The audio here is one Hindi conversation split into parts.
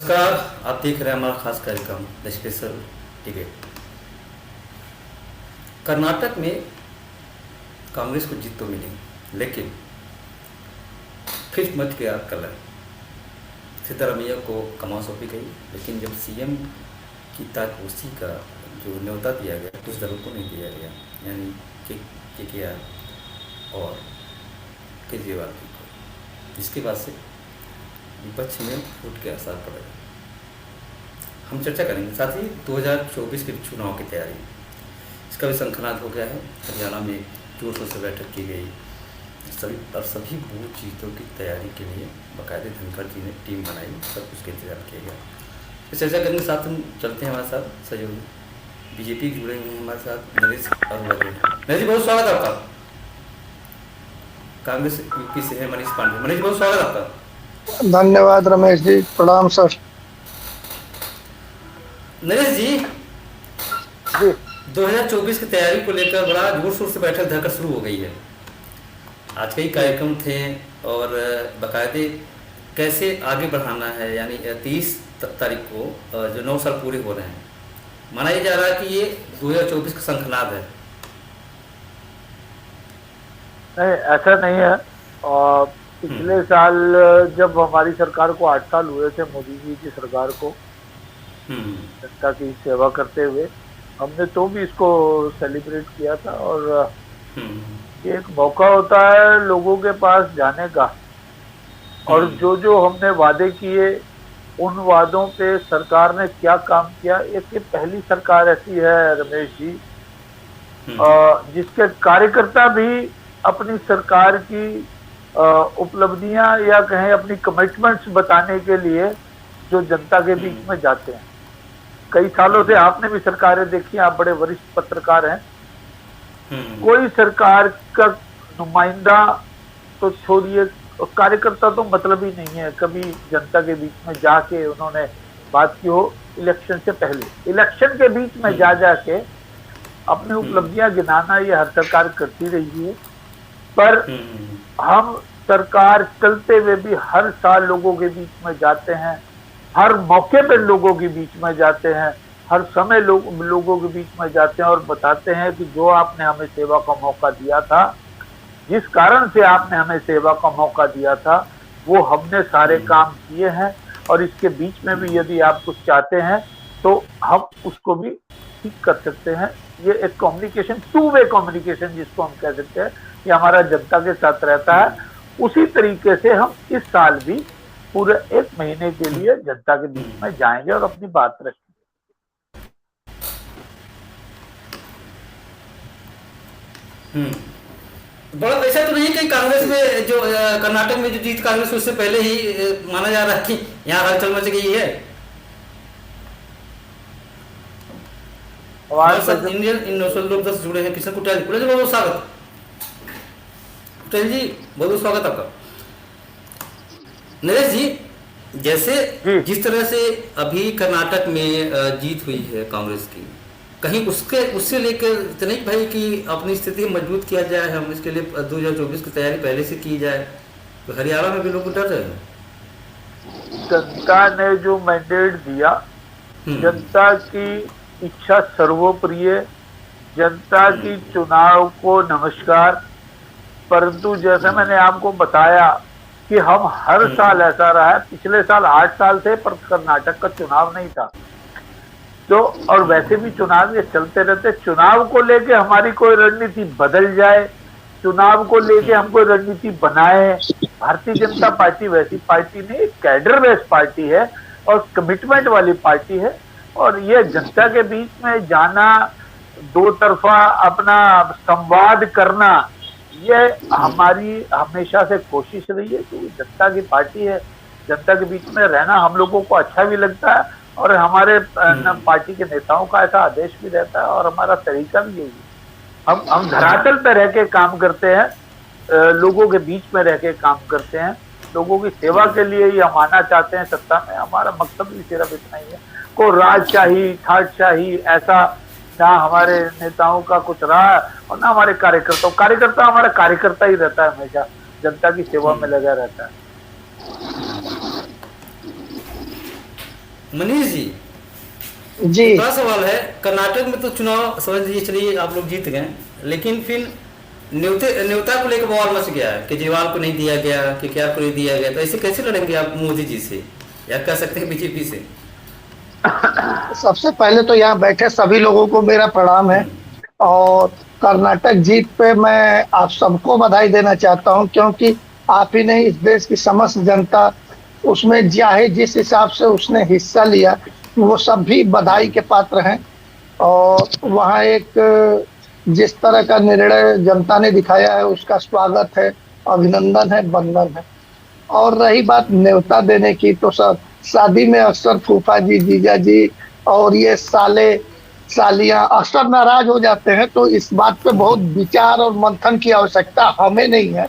नमस्कार। आप देख रहे हैं हमारा खास कार्यक्रम द स्पेशल डिबेट। कर्नाटक में कांग्रेस को जीत तो मिली, लेकिन फिर मच गया कलह। सिद्धारमैया को कमान सौंपी गई, लेकिन जब सीएम की ताजपोशी का जो न्योता दिया गया कुछ दलों को नहीं दिया गया, यानी KKR और केजरीवाल जी को, जिसके बाद से विपक्ष में फूट के असर पड़ेगा। हम चर्चा करेंगे, साथ ही 2024 के चुनाव की तैयारी, इसका भी शंखनाद हो गया है। हरियाणा में जोर शोर से बैठक की गई, सभी बूथ जीतों की तैयारी के लिए बाकायदे धनखड़ जी ने टीम बनाई, सब कुछ का इंतजाम किया गया। इस चर्चा करने के साथ हम चलते हैं, हमारे साथ सहयोगी बीजेपी जुड़े हुए हैं हमारे साथ, नरेश अरोड़ा जी। नरेश जी बहुत स्वागत है आपका। कांग्रेस यूपी से है मनीष पांडे। मनीष बहुत स्वागत है आपका। धन्यवाद रमेश जी, प्रणाम सर। नरेश जी, 2024 की तैयारी को लेकर बड़ा जोर शोर से बैठक धरकर शुरू हो गई है। आज कई कार्यक्रम थे और बाकायदे कैसे आगे बढ़ाना है, यानी 30 तारीख को जो 9 साल पूरे हो रहे हैं, माना जा रहा है कि ये 2024 का शंखनाद है। नहीं, ऐसा नहीं है। और पिछले साल जब हमारी सरकार को 8 साल हुए थे, मोदी जी की सरकार को जनता की सेवा करते हुए, हमने तो भी इसको सेलिब्रेट किया था। और ये एक मौका होता है लोगों के पास जाने का, और जो जो हमने वादे किए उन वादों पे सरकार ने क्या काम किया। एक ये पहली सरकार ऐसी है रमेश जी जिसके कार्यकर्ता भी अपनी सरकार की उपलब्धियां या कहें अपनी कमिटमेंट्स बताने के लिए जो जनता के बीच में जाते हैं। कई सालों से आपने भी सरकारें देखी, आप बड़े वरिष्ठ पत्रकार हैं। कोई सरकार का नुमाइंदा तो छोड़िए, कार्यकर्ता तो मतलब ही नहीं है कभी जनता के बीच में जाके उन्होंने बात की हो। इलेक्शन से पहले, इलेक्शन के बीच में जा जाके अपनी उपलब्धियां गिनाना ये हर सरकार करती रही है। पर हम सरकार चलते हुए भी हर साल लोगों के बीच में जाते हैं, हर मौके पर लोगों के बीच में जाते हैं, हर समय लोगों के बीच में जाते हैं और बताते हैं कि जो आपने हमें सेवा का मौका दिया था, जिस कारण से आपने हमें सेवा का मौका दिया था, वो हमने सारे काम किए हैं। और इसके बीच में भी यदि आप कुछ चाहते हैं तो हम उसको भी ठीक कर सकते हैं। ये एक कम्युनिकेशन, 2 वे कम्युनिकेशन जिसको हम कह सकते हैं, ये हमारा जनता के साथ रहता है। उसी तरीके से हम इस साल भी पूरे 1 महीने के लिए जनता के बीच में जाएंगे और अपनी बात रखेंगे। बड़ा ऐसा तो नहीं कि कांग्रेस में जो कर्नाटक में जो जीत कांग्रेस उससे पहले ही माना जा रहा है कि यहाँ हलचल मच गई है। हमारे साथ इंडियन नेशनल लोक दल से जुड़े हैं किशन कुटियाल जी। कुटियाल जी बहुत स्वागत। कुटियाल जी बहुत स्वागत आपका। नरेश जी, जैसे जिस तरह से अभी कर्नाटक में जीत हुई है कांग्रेस की, कहीं उससे लेकर तो नहीं भाई कि अपनी स्थिति मजबूत किया जाए, हम इसके लिए 2024 की तैयारी पहले से की जाए, तो हरियाणा में भी लोग डर रहे हैं। जनता ने जो मैंडेट दिया, जनता की इच्छा सर्वोप्रिय, जनता की चुनाव को नमस्कार। परंतु जैसे मैंने आपको बताया कि हम हर साल ऐसा रहा है, पिछले साल 8 साल थे पर कर्नाटक का चुनाव नहीं था तो, और वैसे भी चुनाव ये चलते रहते। चुनाव को लेके हमारी कोई रणनीति बदल जाए, चुनाव को लेके हम कोई रणनीति बनाए, भारतीय जनता पार्टी वैसी पार्टी नहीं, कैडर बेस्ड पार्टी है और कमिटमेंट वाली पार्टी है। और ये जनता के बीच में जाना, दो तरफा अपना संवाद करना, ये हमारी हमेशा से कोशिश रही है कि जनता की पार्टी है, जनता के बीच में रहना हम लोगों को अच्छा भी लगता है और हमारे पार्टी के नेताओं का ऐसा आदेश भी रहता है और हमारा तरीका भी यही है। हम धरातल पर रह के काम करते हैं, लोगों के बीच में रह के काम करते हैं, लोगों की सेवा के लिए ही हम आना चाहते हैं सत्ता में। हमारा मकसद भी सिर्फ इतना ही है, को राजशाही ठाटशाही ऐसा ना हमारे नेताओं का कुछ रहा और ना हमारे कार्यकर्ता हमारा कार्यकर्ता ही रहता है, हमेशा जनता की सेवा में लगा रहता है। मनीष जी, जी। एक बड़ा सवाल है। कर्नाटक में तो चुनाव समझ लीजिए, चलिए आप लोग जीत गए, लेकिन फिर न्योता को लेकर बवाल मच गया है, केजरीवाल को नहीं दिया गया, केकेआर को नहीं दिया गया, तो ऐसे कैसे लड़ेंगे आप मोदी जी से, या कह सकते हैं बीजेपी से? सबसे पहले तो यहाँ बैठे सभी लोगों को मेरा प्रणाम है। हम्म, और कर्नाटक जीत पे मैं आप सबको बधाई देना चाहता हूँ, क्योंकि आप ही नहीं, इस देश की समस्त जनता उसमें चाहे जिस हिसाब से उसने हिस्सा लिया, वो सब भी बधाई के पात्र हैं। और वहाँ एक जिस तरह का निर्णय जनता ने दिखाया है उसका स्वागत है, अभिनंदन है, वंदन है। और रही बात न्योता देने की, तो सर शादी में अक्सर फूफा जी, जीजा जी और ये साले सालियां अक्सर नाराज हो जाते हैं, तो इस बात पे बहुत विचार और मंथन की आवश्यकता हमें नहीं है।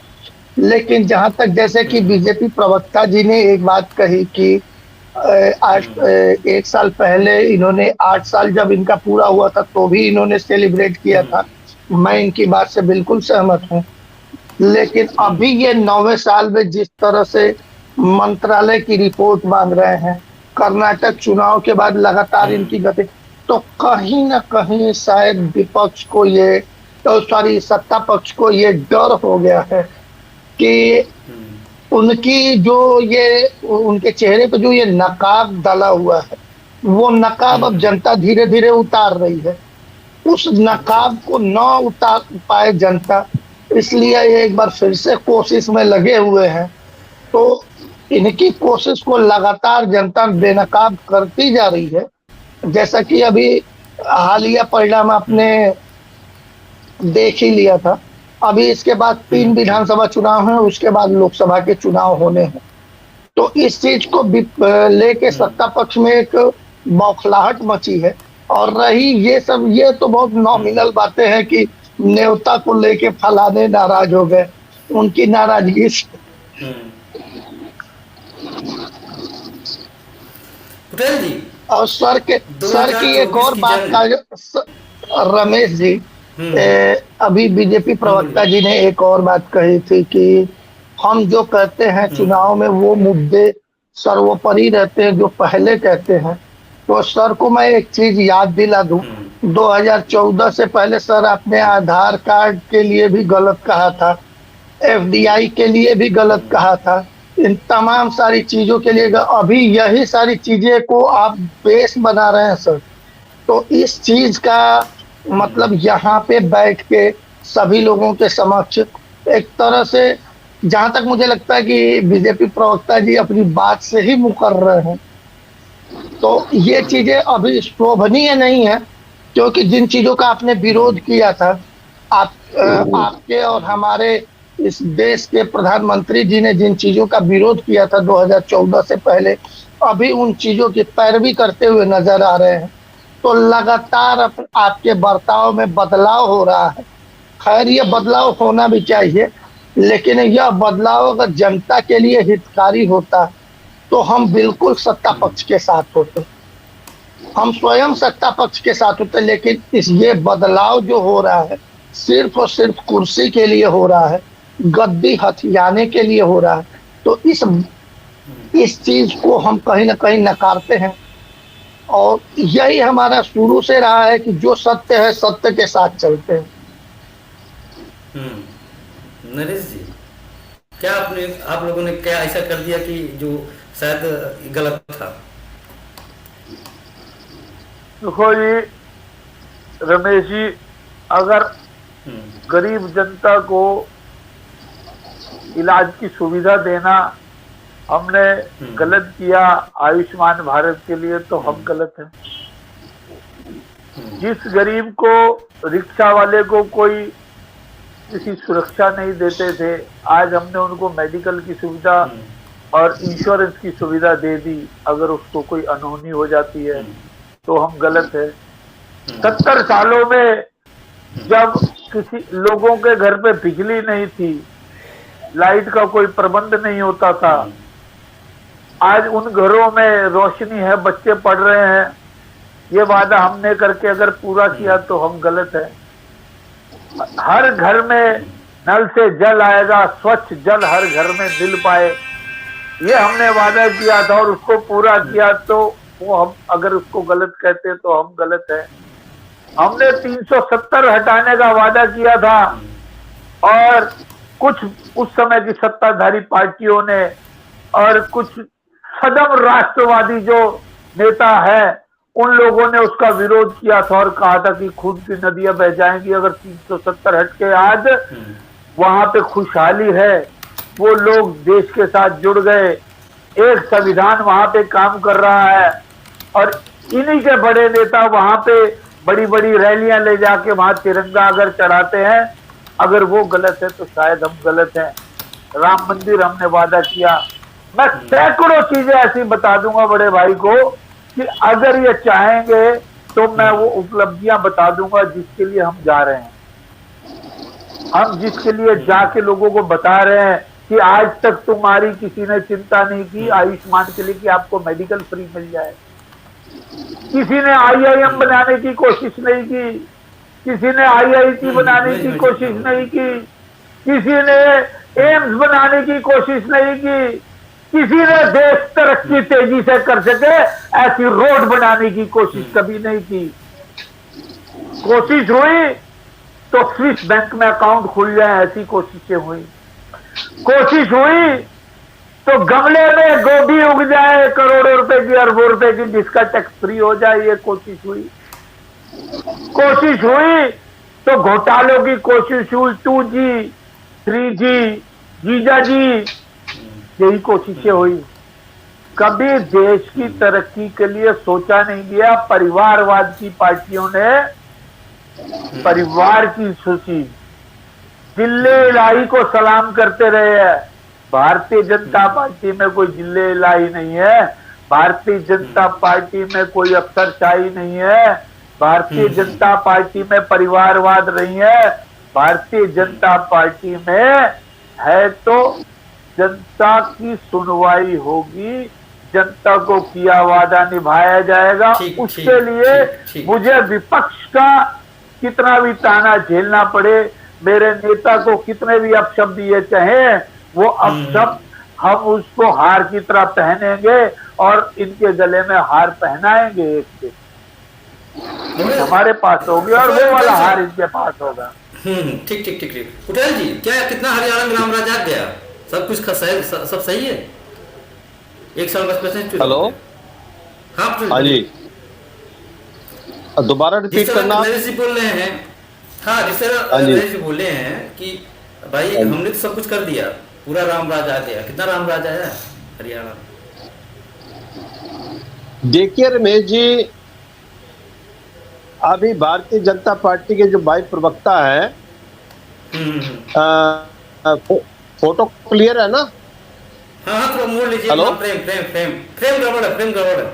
लेकिन जहां तक जैसे कि बीजेपी प्रवक्ता जी ने एक बात कही कि आज 1 साल पहले इन्होंने 8 साल जब इनका पूरा हुआ था तो भी इन्होंने सेलिब्रेट किया था, मैं इनकी बात से बिल्कुल सहमत हूँ। लेकिन अभी ये 9वें साल में जिस तरह से मंत्रालय की रिपोर्ट मांग रहे हैं, कर्नाटक चुनाव के बाद लगातार इनकी गति, तो कहीं ना कहीं शायद विपक्ष को ये, तो सॉरी सत्ता पक्ष को ये डर हो गया है कि उनकी जो ये उनके चेहरे पे जो ये नकाब डाला हुआ है, वो नकाब अब जनता धीरे धीरे उतार रही है। उस नकाब को न उतार पाए जनता, इसलिए ये एक बार फिर से कोशिश में लगे हुए हैं। तो इनकी कोशिश को लगातार जनता बेनकाब करती जा रही है। जैसा कि अभी हालिया परिणाम आपने देख ही लिया था। अभी इसके बाद 3 विधानसभा चुनाव हैं, उसके बाद लोकसभा के चुनाव होने हैं। तो इस चीज को लेके सत्ता पक्ष में एक बौखलाहट मची है। और रही ये सब, ये तो बहुत नॉमिनल बातें हैं कि न्योता को लेके फलाने नाराज हो गए, उनकी नाराजगी पटेल जी। और सर की एक और बात का, रमेश जी, अभी बीजेपी प्रवक्ता जी ने एक और बात कही थी कि हम जो कहते हैं चुनाव में वो मुद्दे सर्वोपरि रहते हैं जो पहले कहते हैं। तो सर को मैं एक चीज याद दिला दूं, 2014 से पहले सर आपने आधार कार्ड के लिए भी गलत कहा था, एफडीआई के लिए भी गलत कहा था, इन तमाम सारी चीजों के लिए अभी यही सारी चीजें को आप बेस बना रहे हैं सर। तो इस चीज का मतलब यहाँ पे बैठ के सभी लोगों के समक्ष एक तरह से, जहां तक मुझे लगता है कि बीजेपी प्रवक्ता जी अपनी बात से ही मुकर रहे हैं। तो ये चीजें अभी शोभनीय नहीं है, क्योंकि जिन चीजों का आपने विरोध किया था, आपके और हमारे इस देश के प्रधानमंत्री जी ने जिन चीजों का विरोध किया था 2014 से पहले, अभी उन चीजों की पैरवी करते हुए नजर आ रहे हैं। तो लगातार आपके बर्ताव में बदलाव हो रहा है। खैर ये बदलाव होना भी चाहिए, लेकिन यह बदलाव अगर जनता के लिए हितकारी होता तो हम बिल्कुल सत्ता पक्ष के साथ होते, हम स्वयं सत्ता पक्ष के साथ होते। लेकिन ये बदलाव जो हो रहा है सिर्फ और सिर्फ कुर्सी के लिए हो रहा है, गद्दी हथियाने के लिए हो रहा है। तो इस चीज को हम कहीं ना कहीं नकारते हैं। और यही हमारा शुरू से रहा है कि जो सत्य है सत्य के साथ चलते हैं। नरेश जी, क्या आप लोगों ने क्या ऐसा कर दिया कि जो शायद गलत था? देखो जी रमेश जी, अगर गरीब जनता को इलाज की सुविधा देना हमने गलत किया आयुष्मान भारत के लिए, तो हम गलत हैं। जिस गरीब को रिक्शा वाले को कोई किसी सुरक्षा नहीं देते थे, आज हमने उनको मेडिकल की सुविधा और इंश्योरेंस की सुविधा दे दी। अगर उसको कोई अनहोनी हो जाती है तो हम गलत है। 70 सालों में जब किसी लोगों के घर पे बिजली नहीं थी, लाइट का कोई प्रबंध नहीं होता था, आज उन घरों में रोशनी है, बच्चे पढ़ रहे हैं। ये वादा हमने करके अगर पूरा किया तो हम गलत है। हर घर में नल से जल आएगा, स्वच्छ जल हर घर में मिल पाए, ये हमने वादा किया था और उसको पूरा किया, तो वो हम अगर उसको गलत कहते हैं तो हम गलत है। हमने 370 हटाने का वादा किया था और कुछ उस समय की सत्ताधारी पार्टियों ने और कुछ सदम राष्ट्रवादी जो नेता है उन लोगों ने उसका विरोध किया था और कहा था कि खून की नदियां बह जाएंगी अगर 370 हट के। आज वहां पे खुशहाली है, वो लोग देश के साथ जुड़ गए, एक संविधान वहां पे काम कर रहा है और इन्हीं के बड़े नेता वहां पे बड़ी बड़ी रैलियां ले जाके वहां तिरंगा अगर चढ़ाते हैं। अगर वो गलत है तो शायद हम गलत हैं। राम मंदिर हमने वादा किया, मैं सैकड़ों चीजें ऐसी बता दूंगा बड़े भाई को कि अगर ये चाहेंगे तो मैं वो उपलब्धियां बता दूंगा जिसके लिए हम जा रहे हैं। हम जिसके लिए जाके लोगों को बता रहे हैं कि आज तक तुम्हारी किसी ने चिंता नहीं की आयुष्मान के लिए कि आपको मेडिकल फ्री मिल जाए। किसी ने आईआईएम बनाने की कोशिश नहीं की, किसी ने आईआईटी बनाने की कोशिश नहीं की, किसी ने एम्स बनाने की कोशिश नहीं की, किसी ने देश तरक्की तेजी से कर सके ऐसी रोड बनाने की कोशिश कभी नहीं की। कोशिश हुई तो स्विस बैंक में अकाउंट खुल जाए ऐसी कोशिशें हुई। कोशिश हुई तो गमले में गोभी उग जाए करोड़ों रुपए की अरबों रुपए की जिसका टैक्स फ्री हो जाए, ये कोशिश हुई। कोशिश हुई तो घोटालों की कोशिश हुई, 2G 3G जीजा जी यही कोशिशें हुई। कभी देश की तरक्की के लिए सोचा नहीं गया। परिवारवाद की पार्टियों ने परिवार की सूची जिले इलाही को सलाम करते रहे हैं। भारतीय जनता पार्टी में कोई जिले इलाही नहीं है, भारतीय जनता पार्टी में कोई अफसरशाही नहीं है, भारतीय जनता पार्टी में परिवारवाद नहीं है। भारतीय जनता पार्टी में है तो जनता की सुनवाई होगी, जनता को किया वादा निभाया जाएगा। उसके लिए मुझे विपक्ष का कितना भी ताना झेलना पड़े, मेरे नेता को कितने भी अपशब्द दिए चाहे, वो अपशब्द हम उसको हार की तरह पहनेंगे और इनके गले में हार पहनाएंगे एक से। हमारे पास होगी और वो वाला हार इनके पास होगा। ठीक ठीक ठीक ठीक। पटेल जी, क्या कितना हरियाणा में राम राज आ गया? सब कुछ सब सही है? एक साल बस पैसे। हेलो, हाँ जी, दोबारा रिपीट करना। जी बोल रहे हैं, हाँ जिस तरह बोल रहे हैं कि भाई हमने तो सब कुछ कर दिया, पूरा राम राज आ गया। कितना राम राज आया हरियाणा? देखिए रमेश जी, अभी भारतीय जनता पार्टी के जो भाई प्रवक्ता है, फोटो क्लियर है ना? हाँ थोड़ा मोड़ लीजिए। हेलो, फ्रेम गड़बड़ है, फ्रेम गड़बड़ है।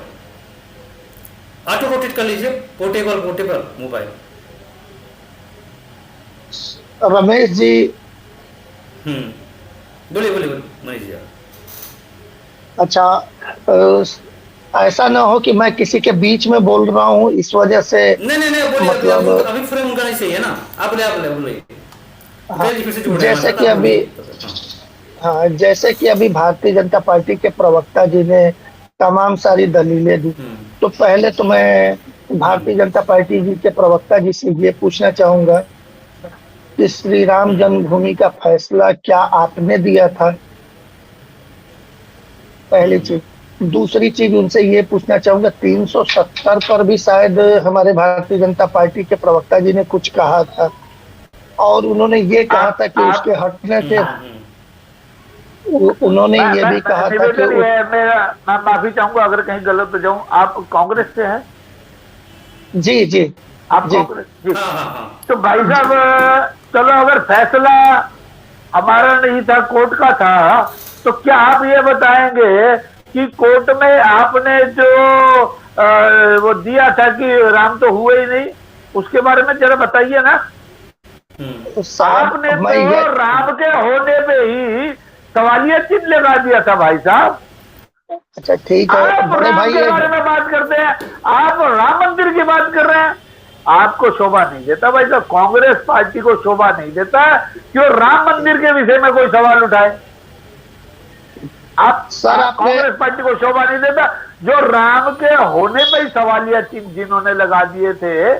ऑटो रोटेट कर लीजिए, पोर्टेबल मोबाइल। रमेश जी, बोलिए मनीष जी। अच्छा, ऐसा ना हो कि मैं किसी के बीच में बोल रहा हूँ इस वजह से। नहीं बोलिए, मतलब अभी फ्रेम उनका नहीं सही है ना। आप बोलिए। जैसे कि अभी जैसे कि अभी भारतीय जनता पार्टी के प्रवक्ता जी ने तमाम सारी दलीलें दी, तो पहले तो मैं भारतीय जनता पार्टी जी के प्रवक्ता जी से ये पूछना चाहूंगा कि श्री राम जन्मभूमि का फैसला क्या आपने दिया था? पहली चीज। दूसरी चीज उनसे ये पूछना चाहूंगा, 370 पर भी शायद हमारे भारतीय जनता पार्टी के प्रवक्ता जी ने कुछ कहा था और उन्होंने ये कहा था कि उसके हटने से उन्होंने ये भी कहा था कि मैं माफी चाहूंगा अगर कहीं गलत हो जाऊं। आप कांग्रेस से हैं? जी आप कांग्रेस जी। तो भाई साहब, चलो अगर फैसला हमारा नहीं था, कोर्ट का था, तो क्या आप ये बताएंगे कि कोर्ट में आपने जो वो दिया था कि राम तो हुए ही नहीं, उसके बारे में जरा बताइए ना। आपने तो राम के होने पे ही सवालिया चिन्ह लगा दिया था भाई साहब। अच्छा ठीक है, आप राम के बारे में बात करते हैं, आप राम मंदिर की बात कर रहे हैं। आपको शोभा नहीं देता भाई साहब, कांग्रेस पार्टी को शोभा नहीं देता क्यों राम मंदिर के विषय में कोई सवाल उठाए। आप सर, कांग्रेस पार्टी को शोभा नहीं देता जो राम के होने पे ही सवालिया चिन्ह जिन्होंने लगा दिए थे,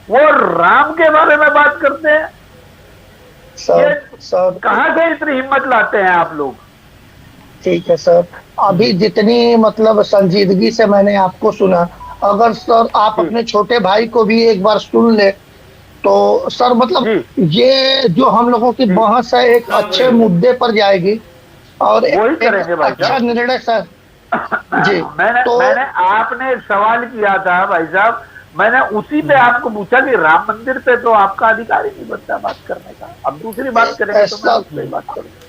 वो राम के बारे में बात करते हैं। सर कहां से इतनी हिम्मत लाते हैं आप लोग? ठीक है सर, अभी जितनी मतलब संजीदगी से मैंने आपको सुना, अगर सर आप अपने छोटे भाई को भी एक बार सुन ले तो सर मतलब ये जो हम लोगों की बहस है एक अच्छे मुद्दे पर जाएगी और एक अच्छा निर्णय सर। जी मैंने आपने सवाल किया था भाई साहब, मैंने उसी पे आपको पूछा कि राम मंदिर पे तो आपका अधिकार ही नहीं बनता बात करने का। अब दूसरी बात करेंगे तो मैं उस पे बात करूंगा।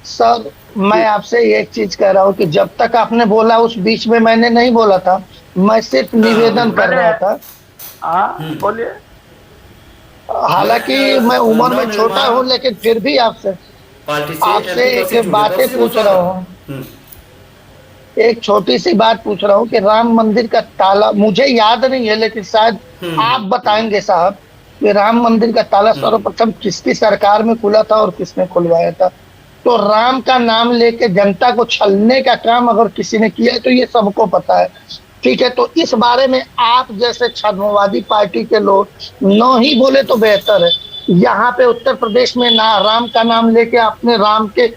सर मैं आपसे एक चीज कह रहा हूँ कि जब तक आपने बोला उस बीच में मैंने नहीं बोला था, मैं सिर्फ निवेदन कर रहा था। हाँ बोलिए। हालांकि मैं उम्र में छोटा हूँ लेकिन फिर भी आपसे एक बातें पूछ रहा हूँ, एक छोटी सी बात पूछ रहा हूँ कि राम मंदिर का ताला, मुझे याद नहीं है लेकिन शायद आप बताएंगे साहब कि राम मंदिर का ताला सर्वप्रथम किसकी सरकार में खुला था और किसने खुलवाया था? तो राम का नाम लेके जनता को छलने का काम अगर किसी ने किया है तो ये सबको पता है, ठीक है। तो इस बारे में आप जैसे छद्मवादी पार्टी के लोग न ही बोले तो बेहतर है। यहाँ पे उत्तर प्रदेश में ना राम का नाम लेके आपने राम के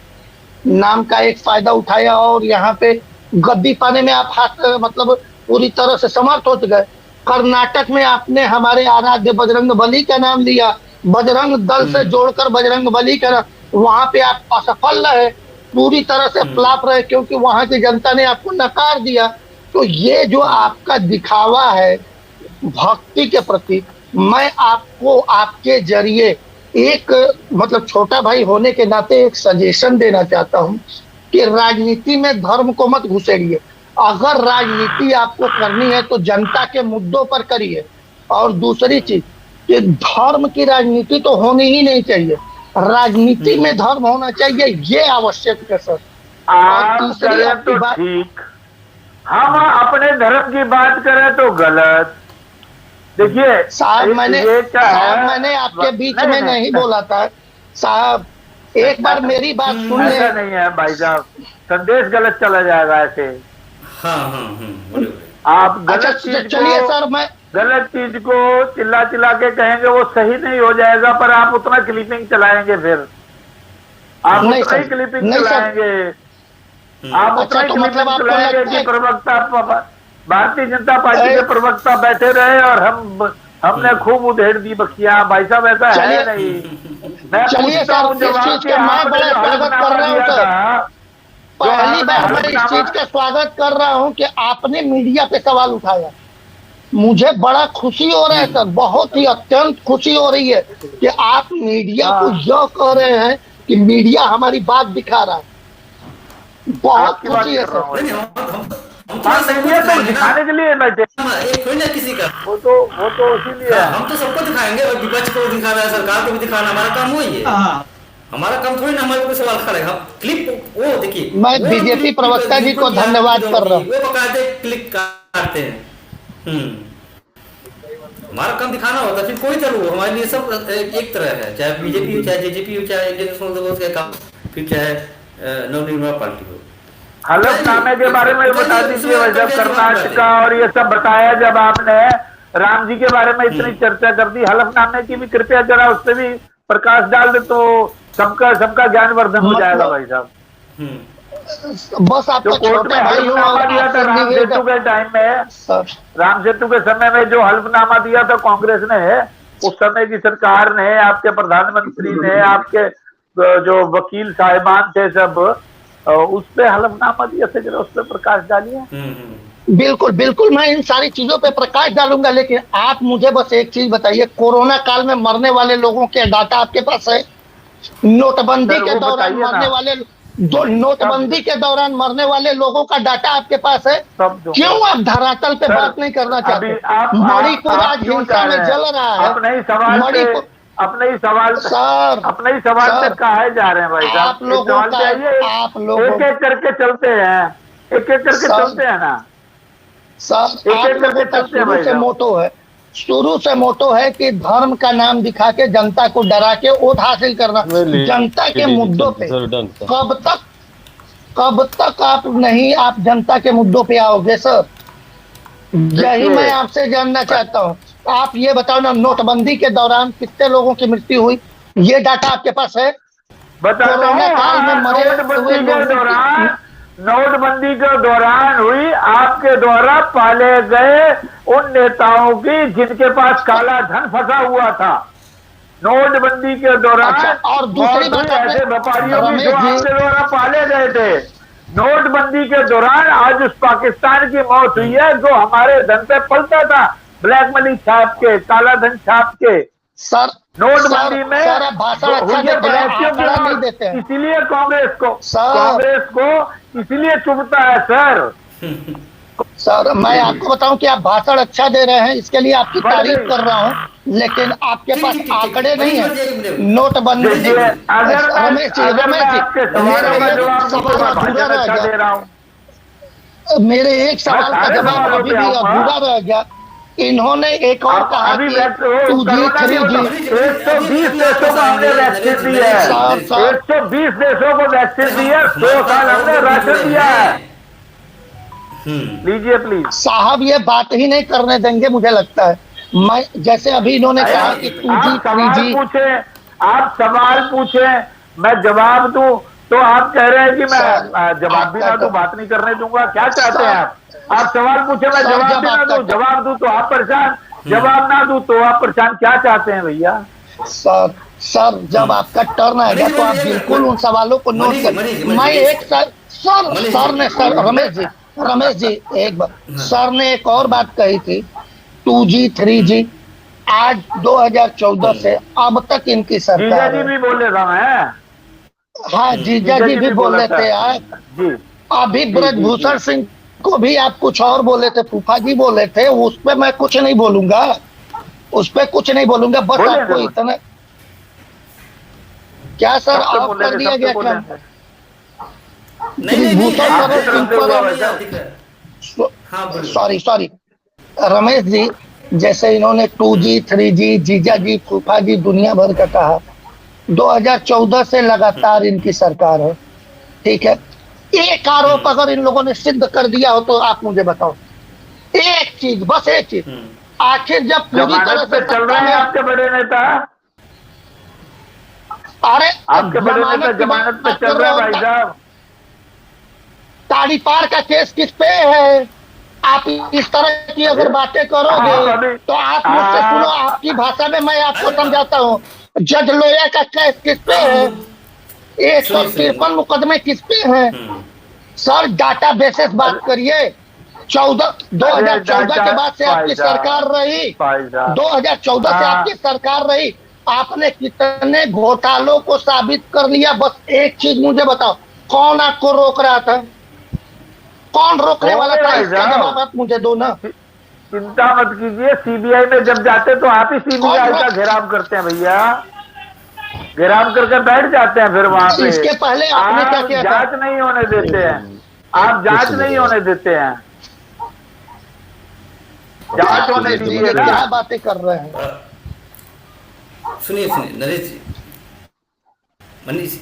नाम का एक फायदा उठाया और यहाँ पे गद्दी पाने में आप मतलब पूरी तरह से समर्थ हो गए। कर्नाटक में आपने हमारे आराध्य बजरंग बली का नाम लिया, बजरंग दल से जोड़कर बजरंग बली का, वहां पे आप असफल रहे, पूरी तरह से फ्लॉप रहे क्योंकि वहां की जनता ने आपको नकार दिया। तो ये जो आपका दिखावा है भक्ति के प्रति, मैं आपको आपके जरिए एक मतलब छोटा भाई होने के नाते एक सजेशन देना चाहता हूं कि राजनीति में धर्म को मत घुसेड़िए। अगर राजनीति आपको करनी है तो जनता के मुद्दों पर करिए। और दूसरी चीज कि धर्म की राजनीति तो होनी ही नहीं चाहिए, राजनीति में धर्म होना चाहिए, ये आवश्यक है सर। आप करें तो ठीक, हम अपने धर्म की बात करें तो गलत। देखिए साहब मैंने आपके बीच में नहीं बोला था साहब, एक बार मेरी बात सुन ले। ऐसा नहीं है भाई साहब, संदेश गलत चला जाएगा ऐसे। आप गलत चलिए सर, मैं गलत चीज को चिल्ला चिल्ला के कहेंगे वो सही नहीं हो जाएगा, पर आप उतना क्लिपिंग चलाएंगे, फिर आप उतना ही क्लिपिंग चलाएंगे, आप उतना ही क्लिपिंग चलाएंगे कि प्रवक्ता भारतीय जनता पार्टी के प्रवक्ता बैठे रहे और हमने खूब उधेड़ दी बखिया। भाई साहब ऐसा है नहीं। मैं पूछता हूँ जवाब कि आपने पहली बार मैं इस चीज का स्वागत कर रहा हूं कि आपने मीडिया पे सवाल उठाया, मुझे बड़ा खुशी हो रहा है सर, बहुत ही अत्यंत खुशी हो रही है कि आप मीडिया को यह कह रहे हैं कि मीडिया हमारी बात दिखा रहा है, बहुत खुशी है सर। दिखाने के लिए बैठे किसी का वो तो इसीलिए हम तो सबको दिखाएंगे, विपक्ष को दिखाना है, सरकार को भी दिखाना, हमारा काम वही है। हमारा काम थोड़ी ना हमारे ऊपर सवाल खड़े। हम क्लिप वो देखिए, मैं बीजेपी प्रवक्ता जी को धन्यवाद कर रहा हूँ, वो बकायदे क्लिक करते हैं। हमारा काम दिखाना होता है, फिर कोई तरह हो, हमारे लिए सब एक तरह है, चाहे बीजेपी हो, चाहे जेजेपी हो, चाहे इंडियन नेशनल का काम, फिर चाहे नवनिर्माण पार्टी हो। हलफनामे के बारे में बता दीजिए। जब कर्नाटक और ये सब बताया, जब आपने राम जी के बारे में इतनी चर्चा कर दी, हलफनामे की भी कृपया जरा उस पर भी प्रकाश डाल दे तो सबका ज्ञानवर्धन हो जाएगा भाई साहब। बस आपको जो कोर्ट में हल्फनामा दिया था राम सेतु के टाइम में, राम सेतु के समय में जो हल्फनामा दिया था कांग्रेस ने, उस समय की सरकार ने, आपके प्रधानमंत्री ने, आपके जो वकील साहिबान थे सब, उस पे हलफनामा दिया था, जरा उस पे प्रकाश डालिए। बिल्कुल बिल्कुल, मैं इन सारी चीजों पे प्रकाश डालूंगा, लेकिन आप मुझे बस एक चीज बताइए, कोरोना काल में मरने वाले लोगों के डाटा आपके पास है? नोटबंदी के दौरान मरने वाले, नोटबंदी के दौरान मरने वाले लोगों का डाटा आपके पास है? क्यों आप धरातल पे बात नहीं करना चाहते? मणिपुर आज हिंसा में जल रहा है। मणिपुर अपने ही सवाल पे कहा जा रहे हैं भाई साहब। आप लोगों एक एक करके चलते हैं, एक एक करके चलते हैं ना सर। आप लोगों का शुरू से मोटो है, शुरू से मोटो है कि धर्म का नाम दिखा के जनता को डरा के वोट हासिल करना। जनता के मुद्दों पे कब तक आप जनता के मुद्दों पे आओगे सर? यही मैं आपसे जानना चाहता हूँ। आप ये बताओ ना, नोटबंदी के दौरान कितने लोगों की मृत्यु हुई, ये डाटा आपके पास है? बताता हूँ, नोटबंदी के दौरान हुई आपके द्वारा पाले गए उन नेताओं की जिनके पास काला धन फंसा हुआ था। नोटबंदी के दौरान अच्छा, और दूसरी बात ऐसे व्यापारियों की जो आपके द्वारा पाले गए थे। नोटबंदी के दौरान आज उस पाकिस्तान की मौत हुई है जो हमारे धन पे पलता था, ब्लैक मनी छाप के, काला धन छाप के। सर नोटबंदी में भाषण अच्छा देते हैं, आंकड़ा नहीं देते हैं। इसीलिए कांग्रेस को इसीलिए चुभता है सर। सर मैं आपको बताऊं कि आप भाषण अच्छा दे रहे हैं, इसके लिए आपकी तारीफ कर रहा हूं, लेकिन आपके पास आंकड़े नहीं है। नोटबंदी रमेश जी मेरे एक सवाल का जवाब अभी भी अधूरा रह गया। इन्होंने एक और कहा कि 2G 3G 120 देशों को हमने वैक्सीन दी है, 120 देशों को वैक्सीन दी है, 2 साल हमने राशन दिया है। लीजिए प्लीज साहब, ये बात ही नहीं करने देंगे मुझे लगता है। मैं जैसे अभी इन्होंने कहा कि 2G 3G आप सवाल पूछे मैं जवाब दूं, तो आप कह रहे हैं कि मैं जवाब भी ना दूं, बात नहीं करने दूंगा। क्या चाहते हैं आप सवाल पूछे मैं जवाब भी ना दूं, जवाब दूं तो आप परेशान, जवाब ना दूं तो आप परेशान। क्या चाहते हैं भैया? सर जब आपका टर्न आएगा तो आप बिल्कुल उन सवालों को नोट करें। मैं एक सर रमेश जी एक बार सर ने एक और बात कही थी, 2G 3G आज 2014 से अब तक इनकी सरकार जीजा जी भी बोल रहा है। हाँ, जीजा जी भी बोल रहे थे आप जी। अभी ब्रजभूषण सिंह को भी आप कुछ और बोले थे, फूफा जी बोले थे, उस पर मैं कुछ नहीं बोलूंगा, बस आपको इतना क्या सर ऑफ कर दिया गया क्या? सॉरी रमेश जी, जैसे इन्होंने 2G 3G जीजा जी फूफा जी दुनिया भर का कहा, 2014 से लगातार इनकी सरकार है, ठीक है। एक आरोप अगर इन लोगों ने सिद्ध कर दिया हो तो आप मुझे बताओ, एक चीज, बस एक चीज, आखिर जब पूरी तरह से चल रहे हैं आपके बड़े नेता, अरे आपके बड़े नेता जमानत पे चल रहे हैं भाई साहब। ताड़ीपार का केस किस पे है? आप इस तरह की अगर बातें करोगे तो आप मुझसे सुनो, आपकी भाषा में मैं आपको समझाता हूँ। जज लोया का केस किस पे है? 153 मुकदमे किस पे हैं? सर डाटा बेसिस बात करिए। 2014 के बाद से आपकी सरकार रही, 2014 से आपकी सरकार रही, आपने कितने घोटालों को साबित कर लिया। बस एक चीज मुझे बताओ, कौन आपको रोक रहा था? कौन रोकने वाला था? इसका जवाब आप मुझे दो ना। चिंता मत कीजिए, सीबीआई में जब जाते तो आप ही सीबीआई का घेराव करते हैं भैया, घेराव करके बैठ जाते हैं फिर वहां पे। इसके पहले आपने क्या किया था? जांच नहीं होने देते हैं, आप जांच नहीं होने देते हैं, जांच होने दीजिए ना। क्या बातें कर रहे हैं? सुनिए नरेश जी, मनीष जी,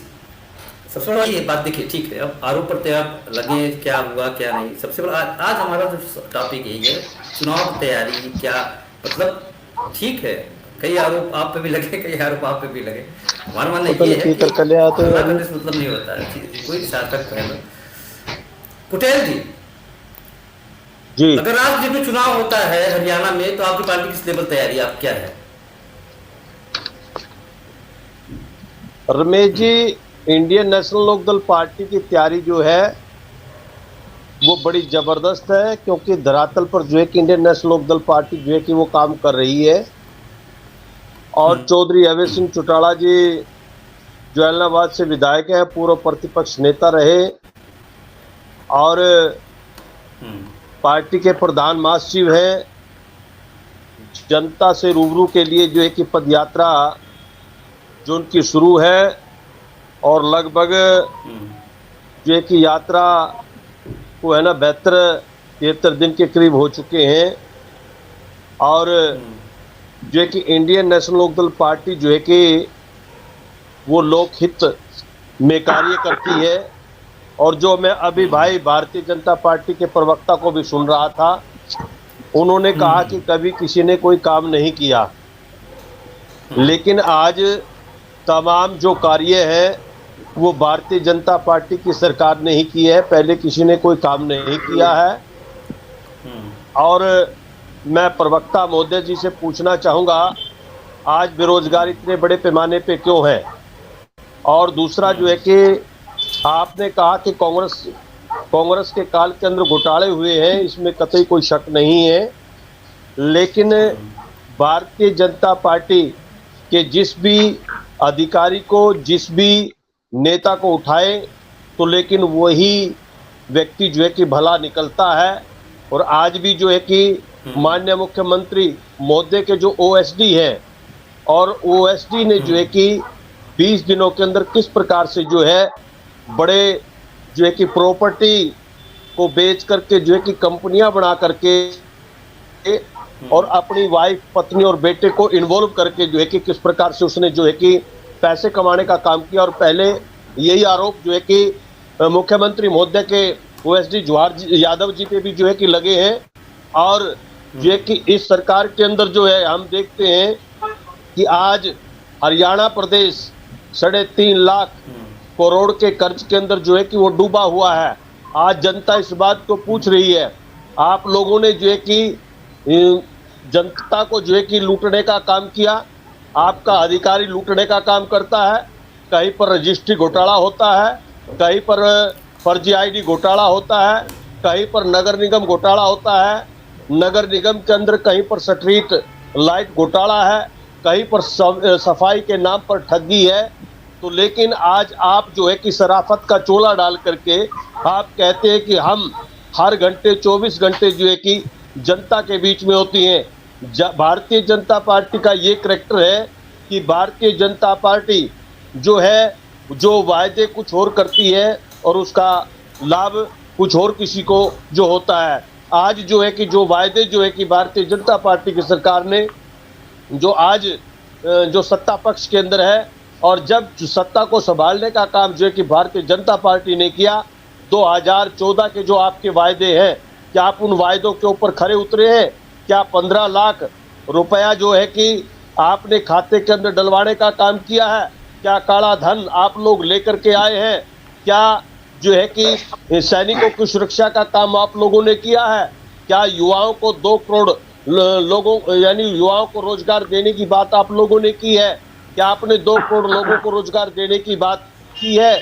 सबसे बड़ा ये बात देखिए, ठीक है, अब आरोप प्रत्यारोप लगे, क्या हुआ क्या नहीं, सबसे बड़ा आज हमारा जो टॉपिक यही है, चुनाव की तैयारी क्या, मतलब ठीक है, कई आरोप आप पे भी लगे, कई आरोप आप पे भी लगे। हमारा मानना ये है कि मतलब नहीं होता है, कोई सार्थक पहले पटेल जी, अगर राज्य में चुनाव होता है हरियाणा में, तो आपकी पार्टी किस लेवल तैयारी आप क्या है? Ramesh ji, Indian national Lokdal party की तैयारी जो है वो बड़ी जबरदस्त है, क्योंकि धरातल पर जो है कि इंडियन नेशनल लोकदल पार्टी जो है कि वो काम कर रही है। और चौधरी अभय सिंह चौटाला जी जो इलाहाबाद से विधायक हैं, पूर्व प्रतिपक्ष नेता रहे और पार्टी के प्रधान महासचिव हैं। जनता से रूबरू के लिए जो है कि पदयात्रा जो उनकी शुरू है और लगभग जो है कि यात्रा को है ना 72-73 दिन के करीब हो चुके हैं। और जो है कि इंडियन नेशनल लोकदल पार्टी जो है कि वो लोकहित में कार्य करती है और जो मैं अभी भाई भारतीय जनता पार्टी के प्रवक्ता को भी सुन रहा था, उन्होंने कहा कि कभी किसी ने कोई काम नहीं किया, लेकिन आज तमाम जो कार्य है वो भारतीय जनता पार्टी की सरकार ने ही की है, पहले किसी ने कोई काम नहीं किया है। और मैं प्रवक्ता महोदय जी से पूछना चाहूँगा, आज बेरोजगारी इतने बड़े पैमाने पे क्यों है? और दूसरा जो है कि आपने कहा कि कांग्रेस के काल के अंदर घोटाले हुए हैं, इसमें कतई कोई शक नहीं है, लेकिन भारतीय जनता पार्टी के जिस भी अधिकारी को, जिस भी नेता को उठाए तो लेकिन वही व्यक्ति जो है कि भला निकलता है। और आज भी जो है कि माननीय मुख्यमंत्री महोदय के जो ओएसडी है, और ओएसडी ने जो है कि 20 दिनों के अंदर किस प्रकार से जो है बड़े जो है कि प्रॉपर्टी को बेच करके जो है कि कंपनियां बना करके और अपनी वाइफ, पत्नी और बेटे को इन्वॉल्व करके जो है कि किस प्रकार से उसने जो है कि पैसे कमाने का काम किया। और पहले यही आरोप जो है कि मुख्यमंत्री महोदय के ओएसडी जवाहर यादव जी पे भी जो है कि लगे हैं। और जो है कि इस सरकार के अंदर जो है हम देखते हैं कि आज हरियाणा प्रदेश 3.5 लाख करोड़ के कर्ज के अंदर जो है कि वो डूबा हुआ है। आज जनता इस बात को पूछ रही है, आप लोगों ने जो है कि जनता को जो है कि लूटने का काम किया, आपका अधिकारी लूटने का काम करता है, कहीं पर रजिस्ट्री घोटाला होता है, कहीं पर फर्जी आईडी घोटाला होता है, कहीं पर नगर निगम घोटाला होता है, नगर निगम के अंदर कहीं पर स्ट्रीट लाइट घोटाला है, कहीं पर सफाई के नाम पर ठगी है। तो लेकिन आज आप जो है कि शराफत का चोला डाल करके आप कहते हैं कि हम हर घंटे 24 घंटे जो है कि जनता के बीच में होती हैं। भारतीय जनता पार्टी का ये करैक्टर है कि भारतीय जनता पार्टी जो है, जो वायदे कुछ और करती है और उसका लाभ कुछ और किसी को जो होता है। आज जो है कि जो वायदे जो है कि भारतीय जनता पार्टी की सरकार ने जो आज जो सत्ता पक्ष के अंदर है, और जब सत्ता को संभालने का काम जो है कि भारतीय जनता पार्टी ने किया, 2014 के जो आपके वायदे हैं, क्या आप उन वायदों के ऊपर खरे उतरे हैं? क्या 15 लाख रुपया जो है कि आपने खाते के अंदर डलवाने का काम किया है? क्या काला धन आप लोग लेकर के आए हैं? क्या जो है कि सैनिकों की सुरक्षा का काम आप लोगों ने किया है? क्या युवाओं को 2 करोड़ लोगों यानी युवाओं को रोजगार देने की बात आप लोगों ने की है? क्या आपने 2 करोड़ लोगों को रोजगार देने की बात की है?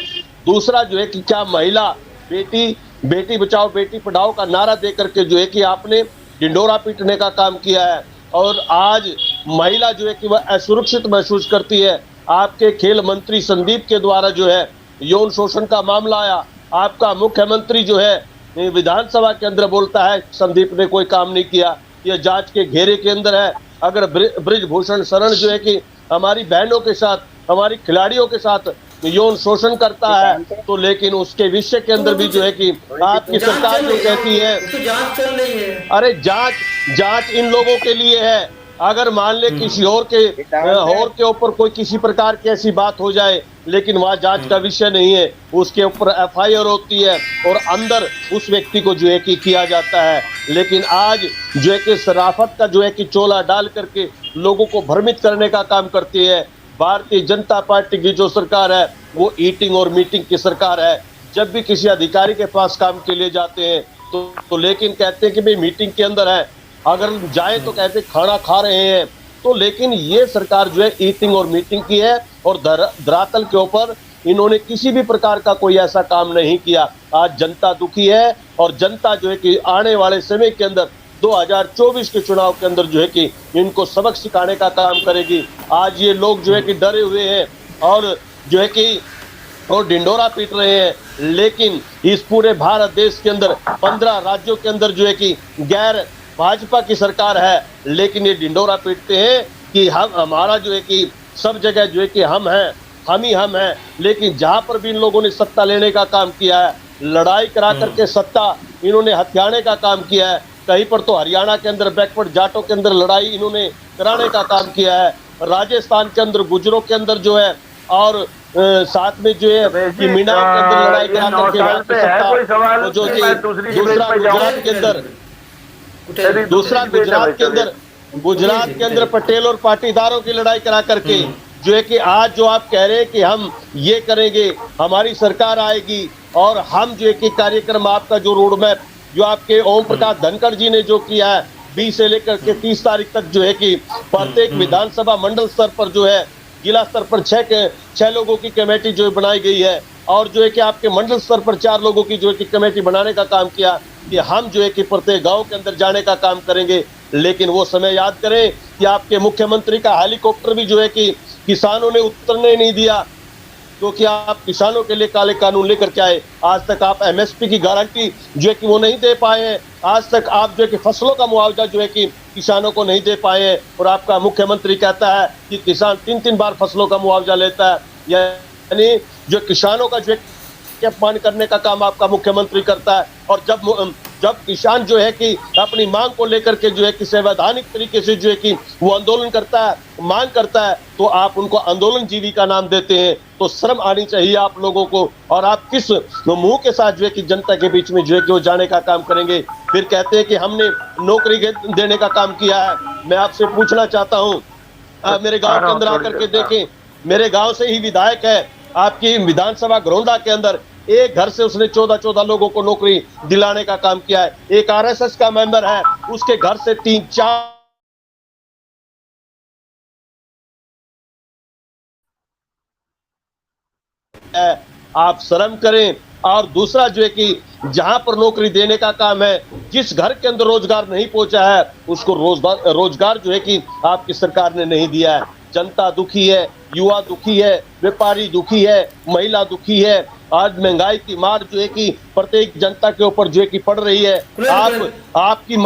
दूसरा जो है कि क्या महिला बेटी बचाओ बेटी पढ़ाओ का नारा दे करके जो है कि आपने ढिंडोरा पीटने का काम किया है? और आज महिला जो है कि वह असुरक्षित महसूस करती है। आपके खेल मंत्री संदीप के द्वारा जो है यौन शोषण का मामला आया, आपका मुख्यमंत्री जो है विधानसभा के अंदर बोलता है संदीप ने कोई काम नहीं किया, यह जांच के घेरे के अंदर है। अगर ब्रिजभूषण शरण जो है कि हमारी बहनों के साथ, हमारी खिलाड़ियों के साथ यौन शोषण करता है, तो लेकिन उसके विषय के अंदर भी जो है कि आपकी सरकार जो कहती है, तो जांच चल रही है। अरे जांच इन लोगों के लिए है। अगर मान ले किसी और के ऊपर कोई किसी प्रकार की ऐसी बात हो जाए, लेकिन वहाँ जांच का विषय नहीं है, उसके ऊपर एफआईआर होती है और अंदर उस व्यक्ति को जो है कि किया जाता है। लेकिन आज जो है कि शराफत का जो है कि चोला डाल करके लोगों को भ्रमित करने का काम करती है। भारतीय जनता पार्टी की जो सरकार है वो ईटिंग और मीटिंग की सरकार है। जब भी किसी अधिकारी के पास काम के लिए जाते हैं तो लेकिन कहते हैं कि भाई मीटिंग के अंदर है, अगर जाए तो कहते खाना खा रहे हैं। तो लेकिन ये सरकार जो है ईटिंग और मीटिंग की है, और धरातल के ऊपर इन्होंने किसी भी प्रकार का कोई ऐसा काम नहीं किया। आज जनता दुखी है, और जनता जो है कि आने वाले समय के अंदर 2024 के चुनाव के अंदर जो है कि इनको सबक सिखाने का काम करेगी। आज ये लोग जो है कि डरे हुए हैं और जो है कि और ढिंडोरा पीट रहे हैं, लेकिन इस पूरे भारत देश के अंदर 15 राज्यों के अंदर जो है कि गैर भाजपा की सरकार है, लेकिन ये ढिंडोरा पीटते हैं कि हमारा जो है कि सब जगह जो है कि हम हैं। लेकिन जहां पर भी इन लोगों ने सत्ता लेने का काम किया है, लड़ाई करा करके सत्ता इन्होंने हथियाने का काम किया है। कहीं पर तो हरियाणा के अंदर बैकवर्ड जाटों के अंदर लड़ाई इन्होंने कराने का काम किया है। राजस्थान के अंदर गुजरों के अंदर जो है और साथ में जो है कि मीना के अंदर लड़ाई करा करके वहां पे सत्ता जो कि दूसरा गुजरात के अंदर पटेल और पाटीदारों की लड़ाई करा करके जो है कि आज जो आप कह रहे हैं कि हम ये करेंगे, हमारी सरकार आएगी और हम जो है कि कार्यक्रम आपका जो रोड मैप जो आपके ओम प्रकाश धनखड़ जी ने जो किया है 20 से लेकर के 30 तारीख तक जो है कि प्रत्येक विधानसभा मंडल स्तर पर जो है जिला स्तर पर छह लोगों की कमेटी जो बनाई गई है और जो है कि आपके मंडल स्तर पर 4 लोगों की जो है कि कमेटी बनाने का काम किया कि हम जो है कि प्रत्येक गांव के अंदर जाने का काम करेंगे। लेकिन वो समय याद करें कि आपके मुख्यमंत्री का हेलीकॉप्टर भी जो है कि किसानों ने उतरने नहीं दिया, क्योंकि आप किसानों के लिए काले कानून लेकर के आए। आज तक आप एमएसपी की गारंटी जो है कि वो नहीं दे पाए हैं। आज तक आप जो है कि फसलों का मुआवजा जो है कि किसानों को नहीं दे पाए हैं और आपका मुख्यमंत्री कहता है कि किसान 3-3 बार फसलों का मुआवजा लेता है, यानी जो किसानों का जो अपमान करने का काम आपका मुख्यमंत्री करता है। और जब किसान जो है कि अपनी मांग को लेकर के जो है कि संवैधानिक तरीके से जो है कि वो आंदोलन करता है, मांग करता है, तो आप उनको आंदोलन जीवी का नाम देते हैं। तो शर्म आनी चाहिए आप लोगों को। और आप किस मुंह के साथ जो है कि जनता के बीच में जो है कि वो जाने का काम करेंगे, फिर कहते हैं कि हमने नौकरी देने का काम किया है। मैं आपसे पूछना चाहता हूँ, आप मेरे गाँव के अंदर आकर के देखें, मेरे गाँव से ही विधायक है आपकी विधानसभा घरौंडा के अंदर, एक घर से उसने 14 लोगों को नौकरी दिलाने का काम किया है। एक आरएसएस का मेंबर है, उसके घर से 3-4 आप शर्म करें। और दूसरा जो है कि जहां पर नौकरी देने का काम है, जिस घर के अंदर रोजगार नहीं पहुंचा है उसको रोजगार जो है कि आपकी सरकार ने नहीं दिया है। जनता दुखी है, युवा दुखी है, व्यापारी दुखी है, महिला दुखी है। आज महंगाई की मार जो है कि प्रत्येक जनता के ऊपर जो है कि पड़ रही है। आपकी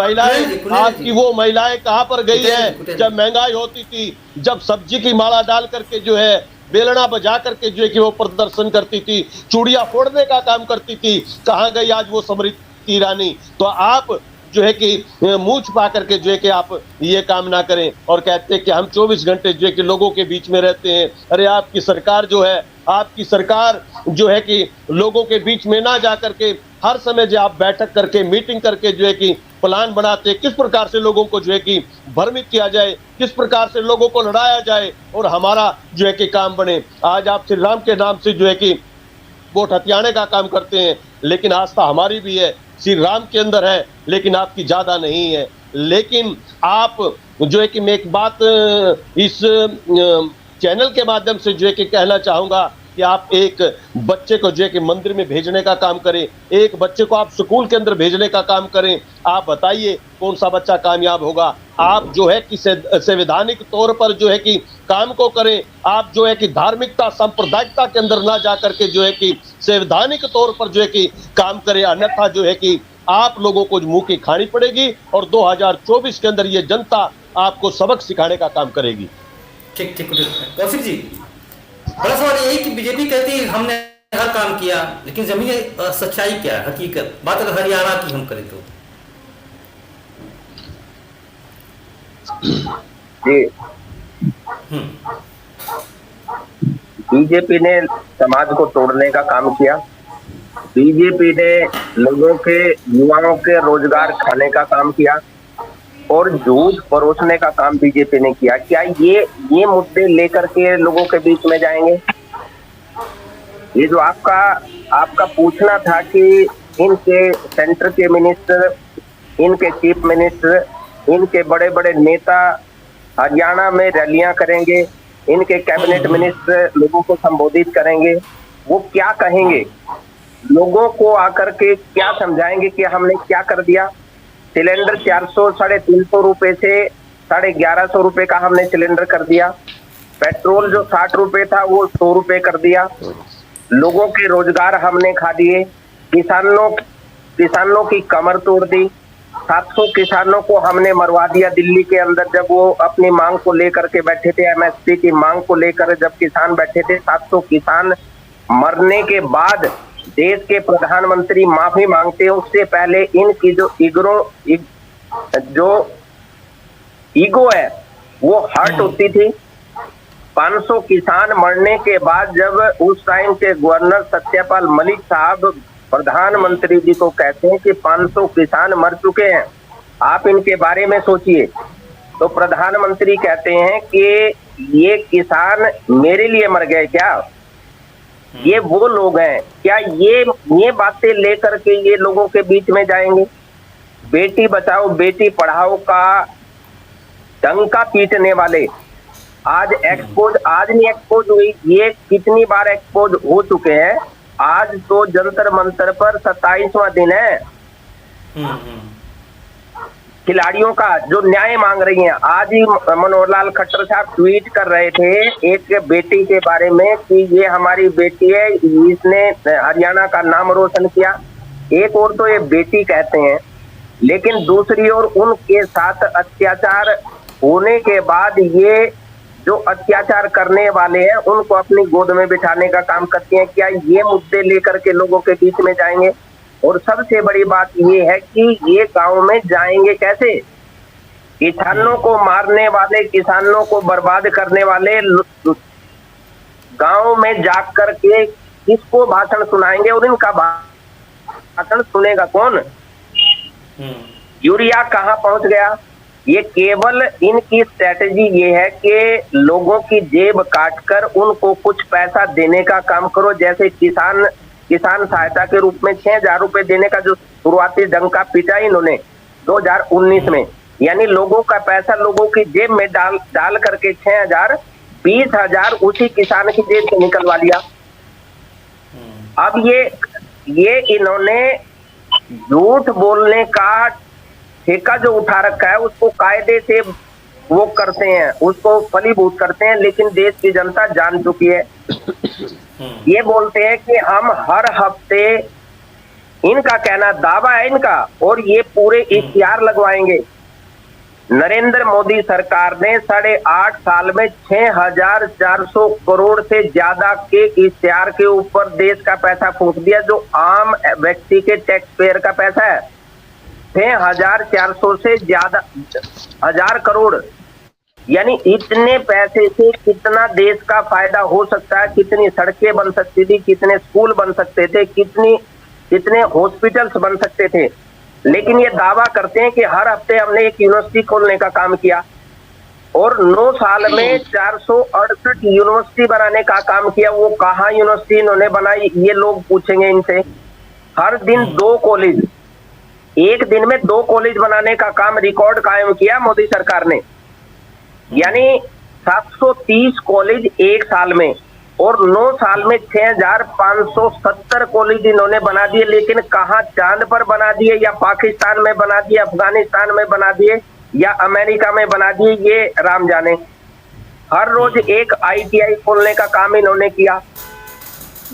वो महिलाएं कहां पर गई है जब महंगाई होती थी, जब सब्जी की माला डाल करके जो है बेलना बजा करके जो है कि वो प्रदर्शन करती थी, चूड़ियां फोड़ने का काम करती थी, कहां गई आज वो स्मृति ईरानी। तो आप जो है कि मुंह छुपा करके जो है कि आप ये काम ना करें और कहते हैं कि हम 24 घंटे जो है कि लोगों के बीच में रहते हैं। अरे आपकी सरकार जो है कि लोगों के बीच में ना जा करके हर समय जो आप बैठक करके मीटिंग करके जो है कि प्लान बनाते हैं किस प्रकार से लोगों को जो है कि भ्रमित किया जाए, किस प्रकार से लोगों को लड़ाया जाए और हमारा जो है कि काम बने। आज आप श्री राम के नाम से जो है कि वोट हथियाने का काम करते हैं, लेकिन आस्था हमारी भी है, श्री राम के अंदर है, लेकिन आपकी ज्यादा नहीं है। लेकिन आप जो है कि मैं एक बात इस चैनल के माध्यम से जो है कि कहना चाहूंगा कि आप एक बच्चे को जो है कि मंदिर में भेजने का काम करें, एक बच्चे को आप स्कूल के अंदर भेजने का काम करें। आप बताइए कौन सा बच्चा कामयाब होगा। आप जो है कि संवैधानिक तौर पर जो है कि काम को करें। आप जो है कि धार्मिकता सांप्रदायिकता के अंदर ना जा करके जो है कि संवैधानिक तौर पर जो है कि काम करें, अन्यथा जो है कि आप लोगों को मुंह की खानी पड़ेगी और 2024 के अंदर ये जनता आपको सबक सिखाने का काम करेगी। ठीक कौशिक जी, बड़ा सवाल यही कि बीजेपी कहती है हमने हर काम किया, लेकिन जमीन सच्चाई क्या है, हकीकत बात अगर हरियाणा की हम करें तो जी बीजेपी ने समाज को तोड़ने का काम किया। बीजेपी ने लोगों के युवाओं के रोजगार खाने का काम किया और झूठ परोसने का काम बीजेपी ने किया। क्या ये मुद्दे लेकर के लोगों के बीच में जाएंगे? ये जो आपका पूछना था कि इनके सेंटर के मिनिस्टर, इनके चीफ मिनिस्टर, इनके बड़े बड़े नेता हरियाणा में रैलियां करेंगे, इनके कैबिनेट मिनिस्टर लोगों को संबोधित करेंगे, वो क्या कहेंगे? लोगों को आकर के क्या समझाएंगे कि हमने क्या कर दिया? सिलेंडर 400-350 रुपए से 1150 रुपए का हमने सिलेंडर कर दिया। पेट्रोल जो 60 रुपए था वो 100 रुपए कर दिया। लोगों के रोजगार हमने खा दिए। किसानों की कमर तोड़ दी। 700 किसानों को हमने मरवा दिया दिल्ली के अंदर। जब वो अपनी मांग को लेकर के बैठे थे, एमएसपी की मांग को लेकर जब किसान बैठे थे, 700 किसान मरने के बाद देश के प्रधानमंत्री माफी मांगते हैं, उससे पहले इनकी जो ईगो है वो हर्ट होती थी। 500 किसान मरने के बाद जब उस टाइम के गवर्नर सत्यपाल मलिक साहब प्रधानमंत्री जी को कहते हैं कि 500 किसान मर चुके हैं, आप इनके बारे में सोचिए, तो प्रधानमंत्री कहते हैं कि ये किसान मेरे लिए मर गए क्या? ये वो लोग हैं क्या? ये बातें लेकर के ये लोगों के बीच में जाएंगे? बेटी बचाओ बेटी पढ़ाओ का डंका पीटने वाले आज नहीं एक्सपोज हुई, ये कितनी बार एक्सपोज हो चुके हैं। आज तो जंतर मंतर पर 27वां दिन है खिलाड़ियों का जो न्याय मांग रही हैं। आज ही मनोहर लाल खट्टर साहब ट्वीट कर रहे थे एक बेटी के बारे में कि ये हमारी बेटी है, इसने हरियाणा का नाम रोशन किया। एक और तो ये बेटी कहते हैं, लेकिन दूसरी ओर उनके साथ अत्याचार होने के बाद ये जो अत्याचार करने वाले हैं उनको अपनी गोद में बिठाने का काम करती हैं। क्या ये मुद्दे लेकर के लोगों के बीच में जाएंगे? और सबसे बड़ी बात ये है कि ये गांव में जाएंगे कैसे? किसानों को मारने वाले, किसानों को बर्बाद करने वाले गांव में जाकर के किसको भाषण सुनाएंगे और इनका भाषण सुनेगा कौन? यूरिया कहां पहुंच गया? ये केवल इनकी स्ट्रेटेजी ये है कि लोगों की जेब काटकर उनको कुछ पैसा देने का काम करो। जैसे किसान सहायता के रूप में 6,000 रुपए देने का जो शुरुआती डंका पीटा इन्होंने 2019 में, यानी लोगों का पैसा लोगों की जेब में डाल करके 6,000 20,000 उसी किसान की जेब से निकलवा लिया। अब ये इन्होंने झूठ बोलने का ठेका जो उठा रखा है उसको कायदे से वो करते हैं, उसको फलीभूत करते हैं, लेकिन देश की जनता जान चुकी है। ये बोलते हैं कि हम हर हफ्ते, इनका कहना दावा है इनका, और ये पूरे इश्तिहार लगवाएंगे। नरेंद्र मोदी सरकार ने 8.5 साल में 6,400 करोड़ से ज्यादा के इश्तिहार के ऊपर देश का पैसा फूंक दिया, जो आम व्यक्ति के टैक्स पेयर का पैसा है। 6,400 से ज्यादा 1,000 करोड़, यानी इतने पैसे से कितना देश का फायदा हो सकता है? कितनी सड़कें बन सकती थी, कितने स्कूल बन सकते थे, कितने हॉस्पिटल्स बन सकते थे। लेकिन ये दावा करते हैं कि हर हफ्ते हमने एक यूनिवर्सिटी खोलने का काम किया, और 9 साल में 468 यूनिवर्सिटी बनाने का काम किया। वो कहाँ यूनिवर्सिटी इन्होंने बनाई, ये लोग पूछेंगे इनसे। हर दिन 2 कॉलेज, एक दिन में 2 कॉलेज बनाने का काम रिकॉर्ड कायम किया मोदी सरकार ने, यानी 730 कॉलेज एक साल में, और 9 साल में 6,570 कॉलेज इन्होंने बना दिए। लेकिन कहाँ चांद पर बना दिए, या पाकिस्तान में बना दिए, अफगानिस्तान में बना दिए, या अमेरिका में बना दिए, ये राम जाने। हर रोज एक ITI खोलने का काम इन्होंने किया,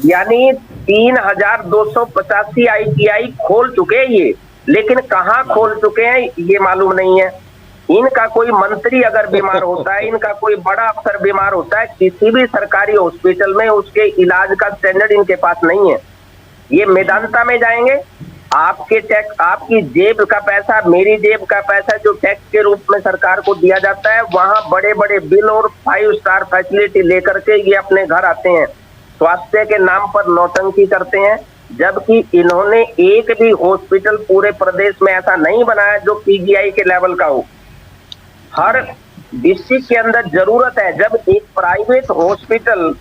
यानी 3,285 ITI खोल चुके हैं ये, लेकिन कहाँ खोल चुके हैं ये मालूम नहीं है। इनका कोई मंत्री अगर बीमार होता है, इनका कोई बड़ा अफसर बीमार होता है किसी भी सरकारी हॉस्पिटल में, उसके इलाज का स्टैंडर्ड इनके पास नहीं है। ये मेदांता में जाएंगे, आपके टैक्स, आपकी जेब का पैसा, मेरी जेब का पैसा जो टैक्स के रूप में सरकार को दिया जाता है, वहां बड़े बड़े बिल और 5 स्टार फैसिलिटी लेकर के ये अपने घर आते हैं, स्वास्थ्य के नाम पर नौटंकी करते हैं। जबकि इन्होंने एक भी हॉस्पिटल पूरे प्रदेश में ऐसा नहीं बनाया जो PGI के लेवल का हो। हर डिस्ट्रिक्ट के अंदर जरूरत है, जब एक प्राइवेट हॉस्पिटल,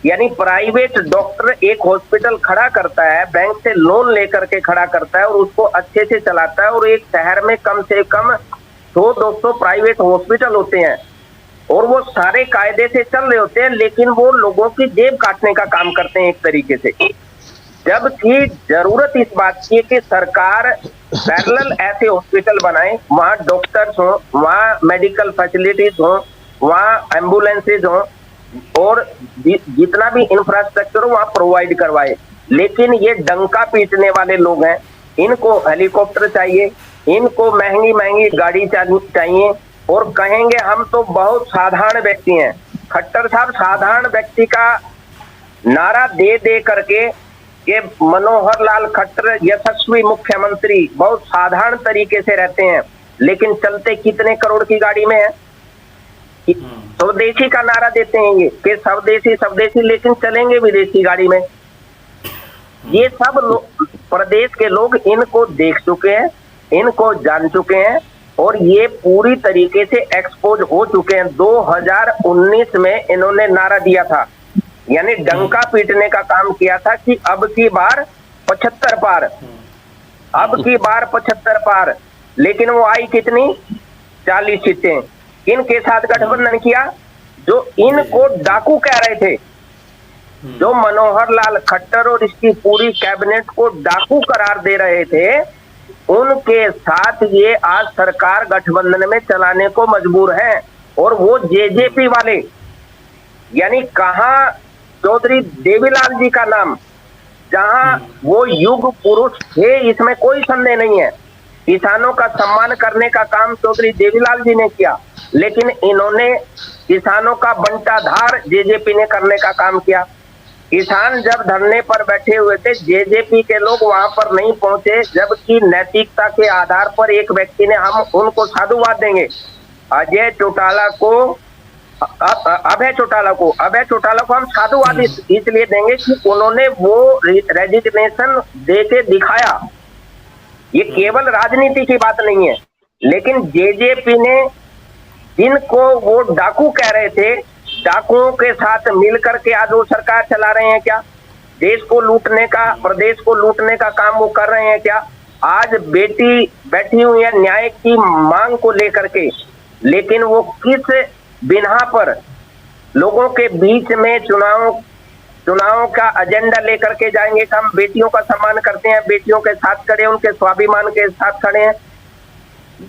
यानी प्राइवेट डॉक्टर एक हॉस्पिटल खड़ा करता है, बैंक से लोन लेकर के खड़ा करता है और उसको अच्छे से चलाता है, और एक शहर में कम से कम 100-200 प्राइवेट हॉस्पिटल होते हैं, और वो सारे कायदे से चल रहे होते हैं, लेकिन वो लोगों की जेब काटने का काम करते हैं एक तरीके से। जबकि जरूरत इस बात की है कि सरकार पैरेलल ऐसे हॉस्पिटल बनाए, वहाँ डॉक्टर्स हों, वहाँ मेडिकल फैसिलिटीज हों, वहाँ एम्बुलेंसेज हों, और जितना भी इंफ्रास्ट्रक्चर हो वहाँ प्रोवाइड करवाए। लेकिन ये डंका पीटने वाले लोग हैं, इनको हेलीकॉप्टर चाहिए, इनको महंगी महंगी गाड़ी चाहिए, और कहेंगे हम तो बहुत साधारण व्यक्ति हैं। खट्टर साहब साधारण व्यक्ति का नारा दे करके कि मनोहर लाल खट्टर यशस्वी मुख्यमंत्री बहुत साधारण तरीके से रहते हैं, लेकिन चलते कितने करोड़ की गाड़ी में है? स्वदेशी का नारा देते हैं ये कि स्वदेशी स्वदेशी, लेकिन चलेंगे विदेशी गाड़ी में। ये सब प्रदेश के लोग इनको देख चुके हैं, इनको जान चुके हैं और ये पूरी तरीके से एक्सपोज हो चुके हैं। 2019 में इन्होंने नारा दिया था, यानी डंका पीटने का काम किया था कि अब की बार 75 पार, अब की बार 75 पार, लेकिन वो आई कितनी? 40 सीटें। इनके साथ गठबंधन किया जो इनको डाकू कह रहे थे, जो मनोहर लाल खट्टर और इसकी पूरी कैबिनेट को डाकू करार दे रहे थे, उनके साथ ये आज सरकार गठबंधन में चलाने को मजबूर है। और वो जेजेपी वाले, यानी कहां चौधरी देवीलाल जी का नाम, जहां वो युग पुरुष थे, इसमें कोई संदेह नहीं है। किसानों का सम्मान करने का काम चौधरी देवीलाल जी ने किया, लेकिन इन्होंने किसानों का बंटाधार जेजेपी ने करने का काम किया। किसान जब धरने पर बैठे हुए थे, जेजेपी के लोग वहां पर नहीं पहुंचे, जबकि नैतिकता के आधार पर एक व्यक्ति ने हम उनको साधुवाद देंगे, अभय चौटाला को हम साधुवाद इसलिए देंगे कि उन्होंने वो रेजिग्नेशन दे के दिखाया। ये केवल राजनीति की बात नहीं है, लेकिन जेजेपी ने जिनको वो डाकू कह रहे थे, डाकुओं के साथ मिलकर के आज वो सरकार चला रहे हैं क्या? देश को लूटने का, प्रदेश को लूटने का काम वो कर रहे हैं क्या? आज बेटी बैठी हुई है न्याय की मांग को लेकर के, लेकिन वो किस बिना पर लोगों के बीच में चुनाव का एजेंडा लेकर के जाएंगे कि हम बेटियों का सम्मान करते हैं, बेटियों के साथ खड़े हैं, उनके स्वाभिमान के साथ खड़े हैं।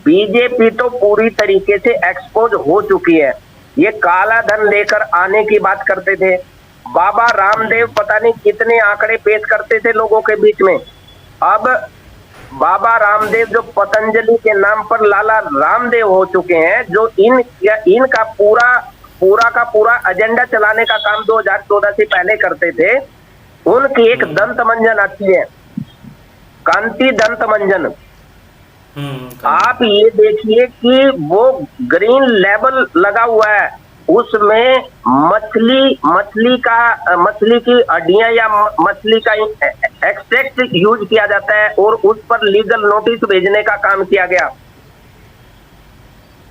बीजेपी तो पूरी तरीके से एक्सपोज हो चुकी है। ये काला धन लेकर आने की बात करते थे, बाबा रामदेव पता नहीं कितने आंकड़े पेश करते थे लोगों के बीच में। अब बाबा रामदेव जो पतंजलि के नाम पर लाला रामदेव हो चुके हैं, जो इनका पूरा एजेंडा चलाने का काम 2014 से पहले करते थे, उनकी एक दंत मंजन आती है, कांति दंत मंजन। आप ये देखिए कि वो ग्रीन लेबल लगा हुआ है, उसमें मछली की हड्डियां या मछली का एक्सट्रैक्ट यूज किया जाता है और उस पर लीगल नोटिस भेजने का काम किया गया।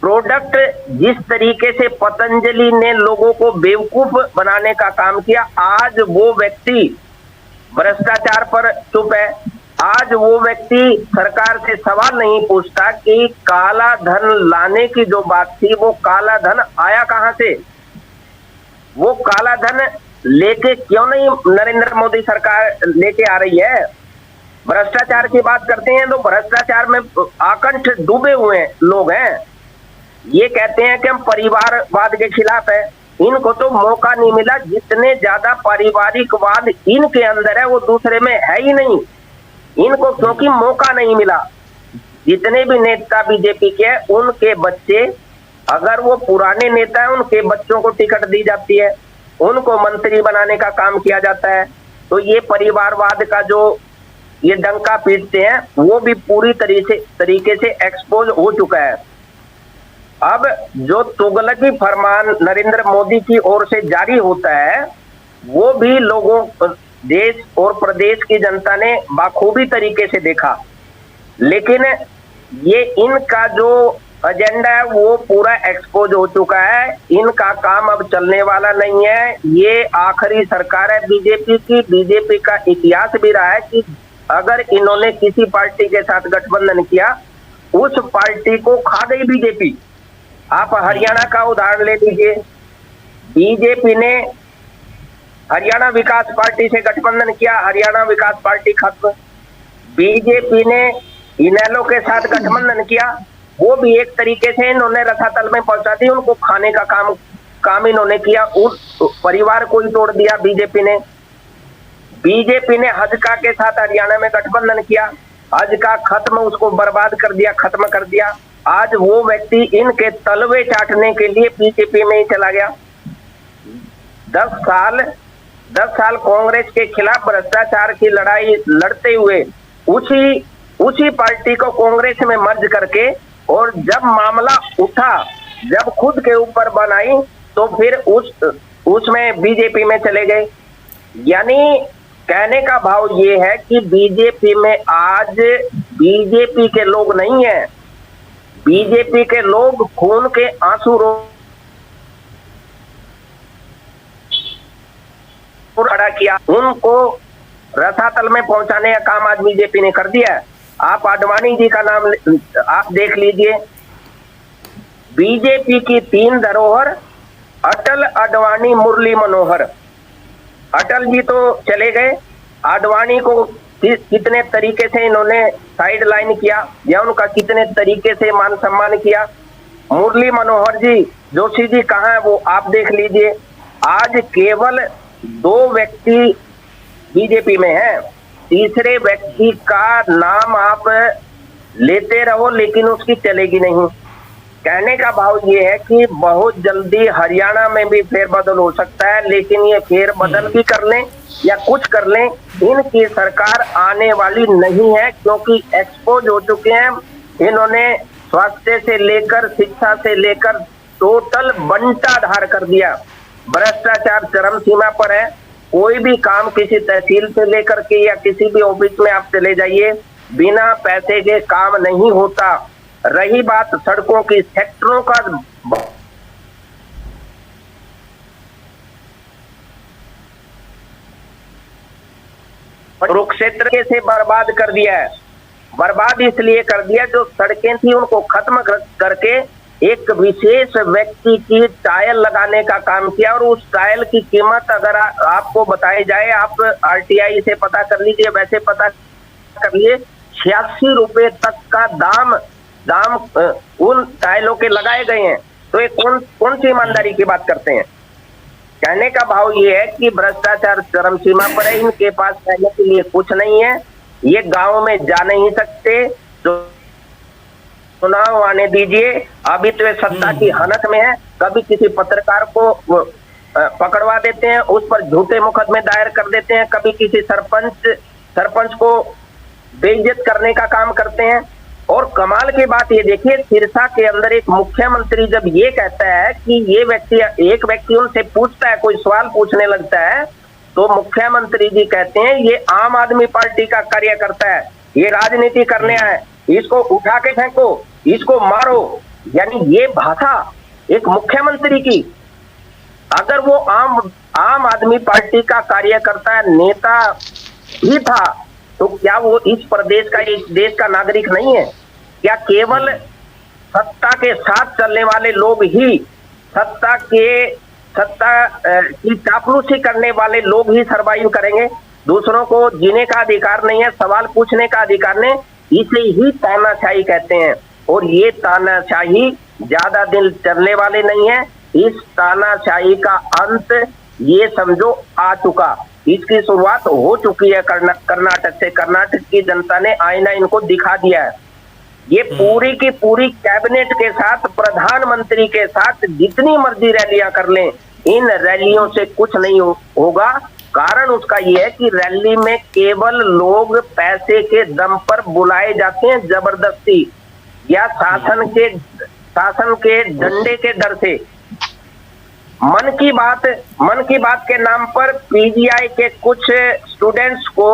प्रोडक्ट जिस तरीके से पतंजलि ने लोगों को बेवकूफ बनाने का काम किया, आज वो व्यक्ति भ्रष्टाचार पर चुप है। आज वो व्यक्ति सरकार से सवाल नहीं पूछता कि काला धन लाने की जो बात थी, वो काला धन आया कहां से? वो काला धन लेके क्यों नहीं नरेंद्र मोदी सरकार लेके आ रही है? भ्रष्टाचार की बात करते हैं तो भ्रष्टाचार में आकंठ डूबे हुए लोग हैं। ये कहते हैं कि हम परिवारवाद के खिलाफ है, इनको तो मौका नहीं मिला। जितने ज्यादा पारिवारिकवाद इनके अंदर है वो दूसरे में है ही नहीं, इनको क्योंकि मौका नहीं मिला। जितने भी नेता बीजेपी के, उनके बच्चे, अगर वो पुराने नेता है, उनके बच्चों को टिकट दी जाती है, उनको मंत्री बनाने का काम किया जाता है। तो ये परिवारवाद का जो ये डंका पीटते हैं, वो भी पूरी तरीके से एक्सपोज हो चुका है। अब जो तुगलकी फरमान नरेंद्र मोदी की ओर से जारी होता है, वो भी लोगों, देश और प्रदेश की जनता ने बाखूबी तरीके से देखा। लेकिन ये इनका जो एजेंडा है वो पूरा एक्सपोज हो चुका है। इनका काम अब चलने वाला नहीं है। ये आखिरी सरकार है बीजेपी की। बीजेपी का इतिहास भी रहा है कि अगर इन्होंने किसी पार्टी के साथ गठबंधन किया, उस पार्टी को खा गई बीजेपी। आप हरियाणा का उदाहरण ले लीजिए, बीजेपी ने हरियाणा विकास पार्टी से गठबंधन किया, हरियाणा विकास पार्टी खत्म। बीजेपी ने इनेलो के साथ गठबंधन किया, वो भी एक तरीके से इन्होंने रसातल में पहुंचा दी, उनको खाने का काम इन्होंने किया, उस परिवार को ही तोड़ दिया बीजेपी ने। बीजेपी ने हजका के साथ हरियाणा में गठबंधन किया, हजका खत्म, उसको बर्बाद कर दिया, खत्म कर दिया। आज वो व्यक्ति इनके तलवे चाटने के लिए बीजेपी में ही चला गया। 10 साल कांग्रेस के खिलाफ भ्रष्टाचार की लड़ाई लड़ते हुए उसी पार्टी को कांग्रेस में मर्ज करके, और जब मामला उठा जब खुद के ऊपर बनाई तो फिर उसमें बीजेपी में चले गए। यानी कहने का भाव ये है कि बीजेपी में आज बीजेपी के लोग नहीं है, बीजेपी के लोग खून के आंसू खड़ा किया, उनको रसातल में पहुंचाने का काम आज बीजेपी ने कर दिया है। आप आडवाणी जी का नाम आप देख लीजिए, बीजेपी की 3 धरोहर, अटल, आडवाणी, मुरली मनोहर। अटल जी तो चले गए, आडवाणी को कितने तरीके से इन्होंने साइड लाइन किया या उनका कितने तरीके से मान सम्मान किया। मुरली मनोहर जी, जोशी जी कहाँ है वो आप देख लीजिए। आज केवल 2 व्यक्ति बीजेपी में है, तीसरे व्यक्ति का नाम आप लेते रहो लेकिन उसकी चलेगी नहीं। कहने का भाव ये है कि बहुत जल्दी हरियाणा में भी फेरबदल हो सकता है, लेकिन ये फेरबदल भी कर लें या कुछ कर लें, इनकी सरकार आने वाली नहीं है, क्योंकि एक्सपोज हो चुके हैं। इन्होंने स्वास्थ्य से लेकर शिक्षा से लेकर टोटल बंटाधार कर दिया। भ्रष्टाचार चरम सीमा पर है। कोई भी काम किसी तहसील से लेकर के या किसी भी ऑफिस में आप चले जाइए, बिना पैसे के काम नहीं होता। रही बात सड़कों की, सेक्टरों का कुरुक्षेत्र के से बर्बाद कर दिया है। बर्बाद इसलिए कर दिया, जो सड़कें थी उनको खत्म करके एक विशेष व्यक्ति की टायल लगाने का काम किया। और उस टायल की कीमत अगर आपको बताई जाए, आप आरटीआई से पता कर लीजिए, वैसे पता कर लिए, 86 रुपए तक का दाम उन टायलों के लगाए गए हैं। तो ये कौन सी ईमानदारी की बात करते हैं। कहने का भाव ये है कि भ्रष्टाचार चरम सीमा पर है, इनके पास कहने के लिए कुछ नहीं है, ये गांव में जा नहीं सकते। तो चुनाव आने दीजिए, अभी तो सत्ता की हनक में है। कभी किसी पत्रकार को पकड़वा देते हैं, उस पर झूठे मुकदमे दायर कर देते हैं, कभी किसी सरपंच को बेइज्जत करने का काम करते हैं। और कमाल की बात ये देखिए, सिरसा के अंदर एक मुख्यमंत्री जब ये कहता है कि एक व्यक्ति उनसे पूछता है, कोई सवाल पूछने लगता है, तो मुख्यमंत्री जी कहते हैं ये आम आदमी पार्टी का कार्यकर्ता है, ये राजनीति करने आए, इसको उठा के फेंको, इसको मारो। यानी ये भाषा एक मुख्यमंत्री की, अगर वो आम आदमी पार्टी का कार्यकर्ता नेता ही था तो क्या वो इस प्रदेश का, इस देश का नागरिक नहीं है? क्या केवल सत्ता के साथ चलने वाले लोग ही, सत्ता की चापलूसी करने वाले लोग ही सरवाइव करेंगे? दूसरों को जीने का अधिकार नहीं है, सवाल पूछने का अधिकार नहीं, इसे ही तानाशाही कहते हैं। और ये तानाशाही ज्यादा दिन चलने वाले नहीं है। इस तानाशाही का अंत ये समझो आ चुका, इसकी शुरुआत हो चुकी है कर्नाटक से। कर्नाटक की जनता ने आईना इनको दिखा दिया है। ये पूरी की पूरी कैबिनेट के साथ, प्रधानमंत्री के साथ जितनी मर्जी रैलियां कर लें, इन रैलियों से कुछ नहीं होगा। कारण उसका ये है कि रैली में केवल लोग पैसे के दम पर बुलाए जाते हैं, जबरदस्ती या शासन के डंडे के डर से। मन की बात के नाम पर पीजीआई के कुछ स्टूडेंट्स को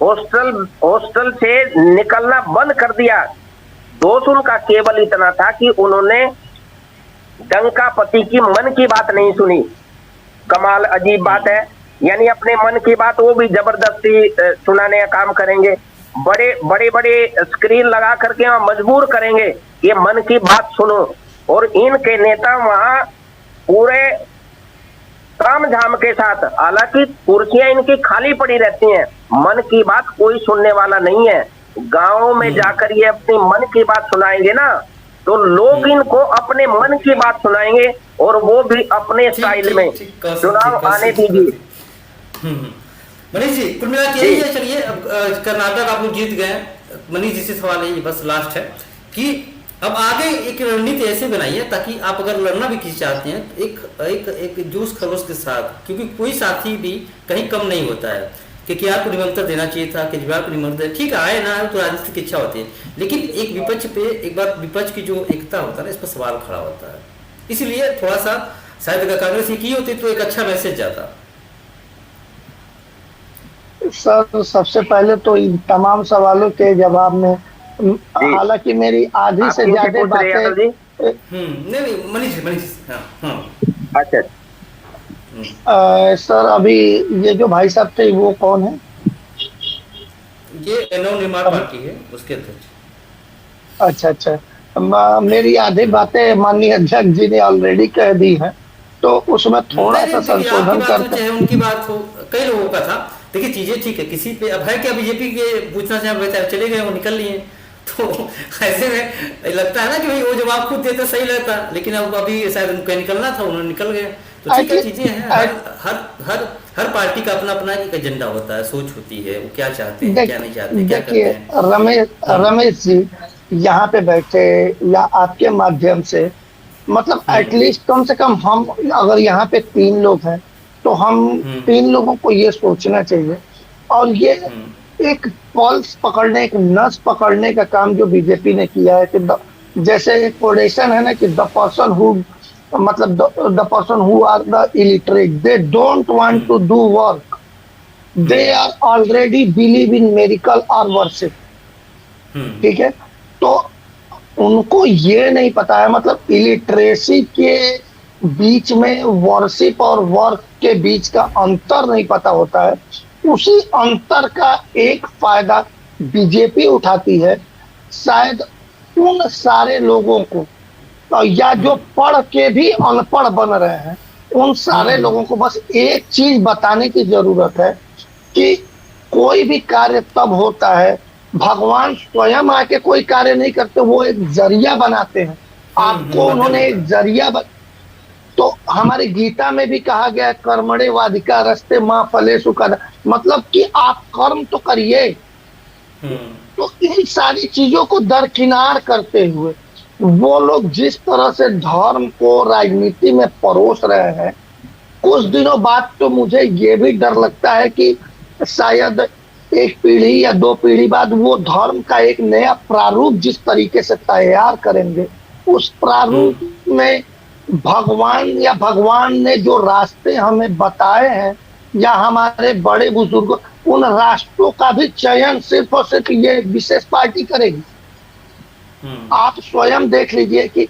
हॉस्टल से निकलना बंद कर दिया। दोष उनका केवल इतना था कि उन्होंने डंकापति की मन की बात नहीं सुनी। कमाल, अजीब बात है। यानी अपने मन की बात वो भी जबरदस्ती सुनाने का काम करेंगे। बड़े स्क्रीन लगा करके वहां मजबूर करेंगे ये मन की बात सुनो। और इनके नेता वहां पूरे काम झाम के साथ, हालांकि कुर्सियां इनकी खाली पड़ी रहती हैं, मन की बात कोई सुनने वाला नहीं है। गांव में जाकर ये अपनी मन की बात सुनाएंगे ना, तो लोग इनको अपने मन की बात सुनाएंगे और वो भी अपने स्टाइल में। चुनाव आने दीजिए। मनीष जी, कुल मिला के यही है। चलिए, अब कर्नाटक आप लोग जीत गए। मनीष जी से सवाल है, बस लास्ट है कि अब आगे एक रणनीति ऐसे बनाइए ताकि आप अगर लड़ना भी किसी चाहते हैं एक जोश खरोश के साथ, क्योंकि कोई साथी भी कहीं कम नहीं होता है। केकेआर को निमंत्रण देना चाहिए था, केजरीवाल को निमंत्रण, ठीक है आए ना आए तो राजनीति की इच्छा होती है, लेकिन एक विपक्ष पे एक बार विपक्ष की जो एकता होता है ना, इस पर सवाल खड़ा होता है। इसलिए थोड़ा सा शायद अगर कांग्रेस ये की होती तो एक अच्छा मैसेज जाता। सर सबसे पहले तो इन तमाम सवालों के जवाब में, हालांकि मेरी आधी से ज्यादा बातें, नहीं मनीष हाँ हाँ अच्छा सर अभी ये जो भाई साहब थे वो कौन है? ये नव निर्माण पार्टी है, उसके अध्यक्ष। अच्छा अच्छा, मेरी आधी बातें माननीय अध्यक्ष जी ने ऑलरेडी कह दी हैं, तो उसमें थोड़ा सा संशोधन करते चाहे उनकी बात हो, कई लोगों का था। देखिए चीजें ठीक है, किसी पे अब है क्या, बीजेपी के पूछना चाहे चले गए, वो निकल लिए, तो ऐसे में लगता है ना कि भाई वो जवाब खुद देते सही रहता, लेकिन अब अभी शायद उनको निकलना था, उन्होंने निकल गए, तो ठीक है चीजें हैं। हर पार्टी का अपना अपना एक एजेंडा होता है, सोच होती है, वो क्या चाहते हैं क्या नहीं चाहते, क्या करते हैं। रमेश जी यहाँ पे बैठे या आपके माध्यम से, मतलब एटलीस्ट कम से कम हम अगर यहाँ पे 3 लोग हैं तो हम 3 लोगों को ये सोचना चाहिए, और ये एक पल्स पकड़ने, एक नस पकड़ने का काम जो बीजेपी ने किया है कि जैसे एक कोडेशन है ना कि the person who are the illiterate they don't want to do work, they are already believe in miracle और वर्शिप। ठीक है, तो उनको ये नहीं पता है, मतलब इलिटरेसी के बीच में वर्शिप और वर्क के बीच का अंतर नहीं पता होता है। उसी अंतर का एक फायदा बीजेपी उठाती है, शायद उन सारे लोगों को, या जो पढ़ के भी अनपढ़ बन रहे हैं, उन सारे लोगों को बस एक चीज बताने की जरूरत है कि कोई भी कार्य तब होता है, भगवान स्वयं आके कोई कार्य नहीं करते, वो एक जरिया बनाते हैं आपको, उन्होंने एक जरिया तो हमारी गीता में भी कहा गया कर्मणे वाधिका रस्ते माँ फलेषु कदा, मतलब कि आप कर्म तो करिए। तो इन सारी चीजों को दरकिनार करते हुए वो लोग जिस तरह से धर्म को राजनीति में परोस रहे हैं, कुछ दिनों बाद तो मुझे ये भी डर लगता है कि शायद 1 पीढ़ी या 2 पीढ़ी बाद वो धर्म का एक नया प्रारूप जिस तरीके से तैयार करेंगे, उस प्रारूप में भगवान ने जो रास्ते हमें बताए हैं या हमारे बड़े बुजुर्गों, उन रास्तों का भी चयन सिर्फ और सिर्फ ये विशेष पार्टी करेगी। आप स्वयं देख लीजिए कि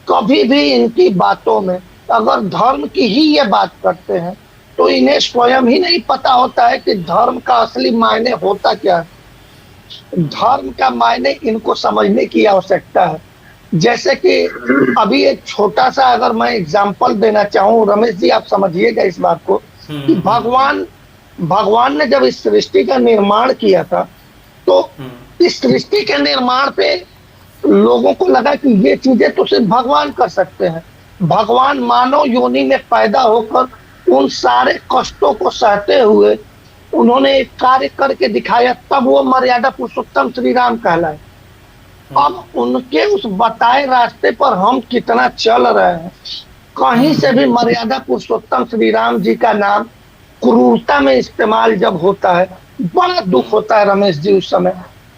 कभी भी इनकी बातों में अगर धर्म की ही ये बात करते हैं तो इन्हें स्वयं ही नहीं पता होता है कि धर्म का असली मायने होता क्या है। धर्म का मायने इनको समझने की आवश्यकता है। जैसे कि अभी एक छोटा सा अगर मैं एग्जांपल देना चाहूँ, रमेश जी आप समझिएगा इस बात को, कि भगवान ने जब इस सृष्टि का निर्माण किया था तो इस सृष्टि के निर्माण पे लोगों को लगा कि ये चीजें तो सिर्फ भगवान कर सकते हैं। भगवान मानव योनि में पैदा होकर उन सारे कष्टों को सहते हुए उन्होंने एक कार्य करके दिखाया, तब वो मर्यादा पुरुषोत्तम श्री राम कहलाए। अब उनके उस बताए रास्ते पर हम कितना चल रहे हैं, कहीं से भी मर्यादा पुरुषोत्तम श्री राम जी का नाम क्रूरता में इस्तेमाल जब होता है, बड़ा दुख होता है रमेश जी उस समय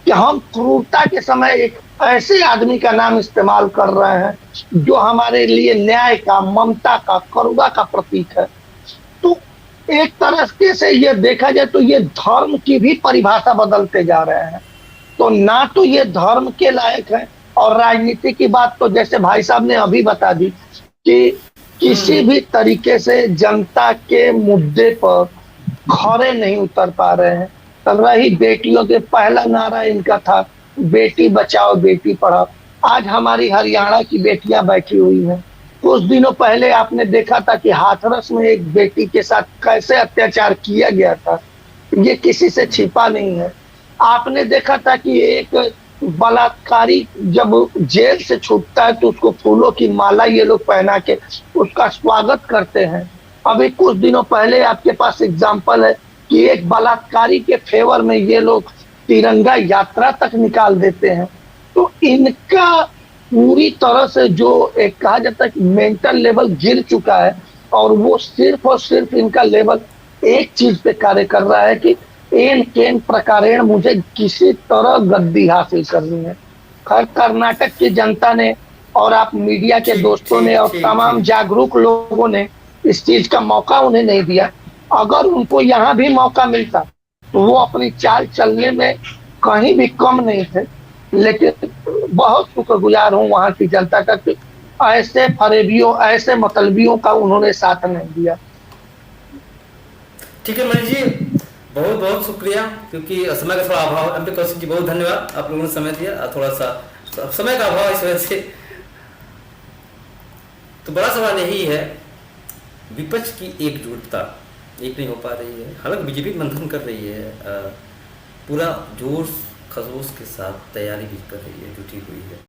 कि हम क्रूरता के समय एक ऐसे आदमी का नाम इस्तेमाल कर रहे हैं जो हमारे लिए न्याय का, ममता का, करुणा का प्रतीक है। तो एक तरह से ये देखा जाए तो ये धर्म की भी परिभाषा बदलते जा रहे हैं। तो ना तो ये धर्म के लायक है, और राजनीति की बात तो जैसे भाई साहब ने अभी बता दी कि किसी भी तरीके से जनता के मुद्दे पर खड़े नहीं उतर पा रहे हैं। रही बेटियों के, पहला नारा इनका था बेटी बचाओ बेटी पढ़ाओ, आज हमारी हरियाणा की बेटियां बैठी हुई हैं। कुछ दिनों पहले आपने देखा था कि हाथरस में एक बेटी के साथ कैसे अत्याचार किया गया था, ये किसी से छिपा नहीं है। आपने देखा था कि एक बलात्कारी जब जेल से छूटता है तो उसको फूलों की माला ये लोग पहना के उसका स्वागत करते हैं। अभी कुछ दिनों पहले आपके पास एग्जाम्पल है कि एक बलात्कारी के फेवर में ये लोग तिरंगा यात्रा तक निकाल देते हैं। तो इनका पूरी तरह से जो एक कहा जाता है कि मेंटल लेवल गिर चुका है, और वो सिर्फ और सिर्फ इनका लेवल एक चीज पे कार्य कर रहा है कि एन केन प्रकारेण मुझे किसी तरह गद्दी हासिल करनी है। खैर कर्नाटक की जनता ने और आप मीडिया के ठीक दोस्तों ने ठीक और ठीक तमाम ठीक। जागरूक लोगों ने इस चीज का मौका उन्हें नहीं दिया। अगर उनको यहाँ भी मौका मिलता तो वो अपनी चाल चलने में कहीं भी कम नहीं थे। लेकिन बहुत शुक्रगुजार हूँ वहां की जनता का कि ऐसे फरेबियों ऐसे मतलबियों का उन्होंने साथ नहीं दिया। ठीक है मनीष जी, बहुत बहुत शुक्रिया, क्योंकि समय का थोड़ा अभाव। अमित कौशिक जी बहुत धन्यवाद, आप लोगों ने समय दिया। थोड़ा सा समय का अभाव इस वजह से। तो बड़ा सवाल यही है, विपक्ष की एकजुटता एक नहीं हो पा रही है। हालांकि बीजेपी मंथन कर रही है, पूरा जोश खरोश के साथ तैयारी भी कर रही है, जुटी हुई है।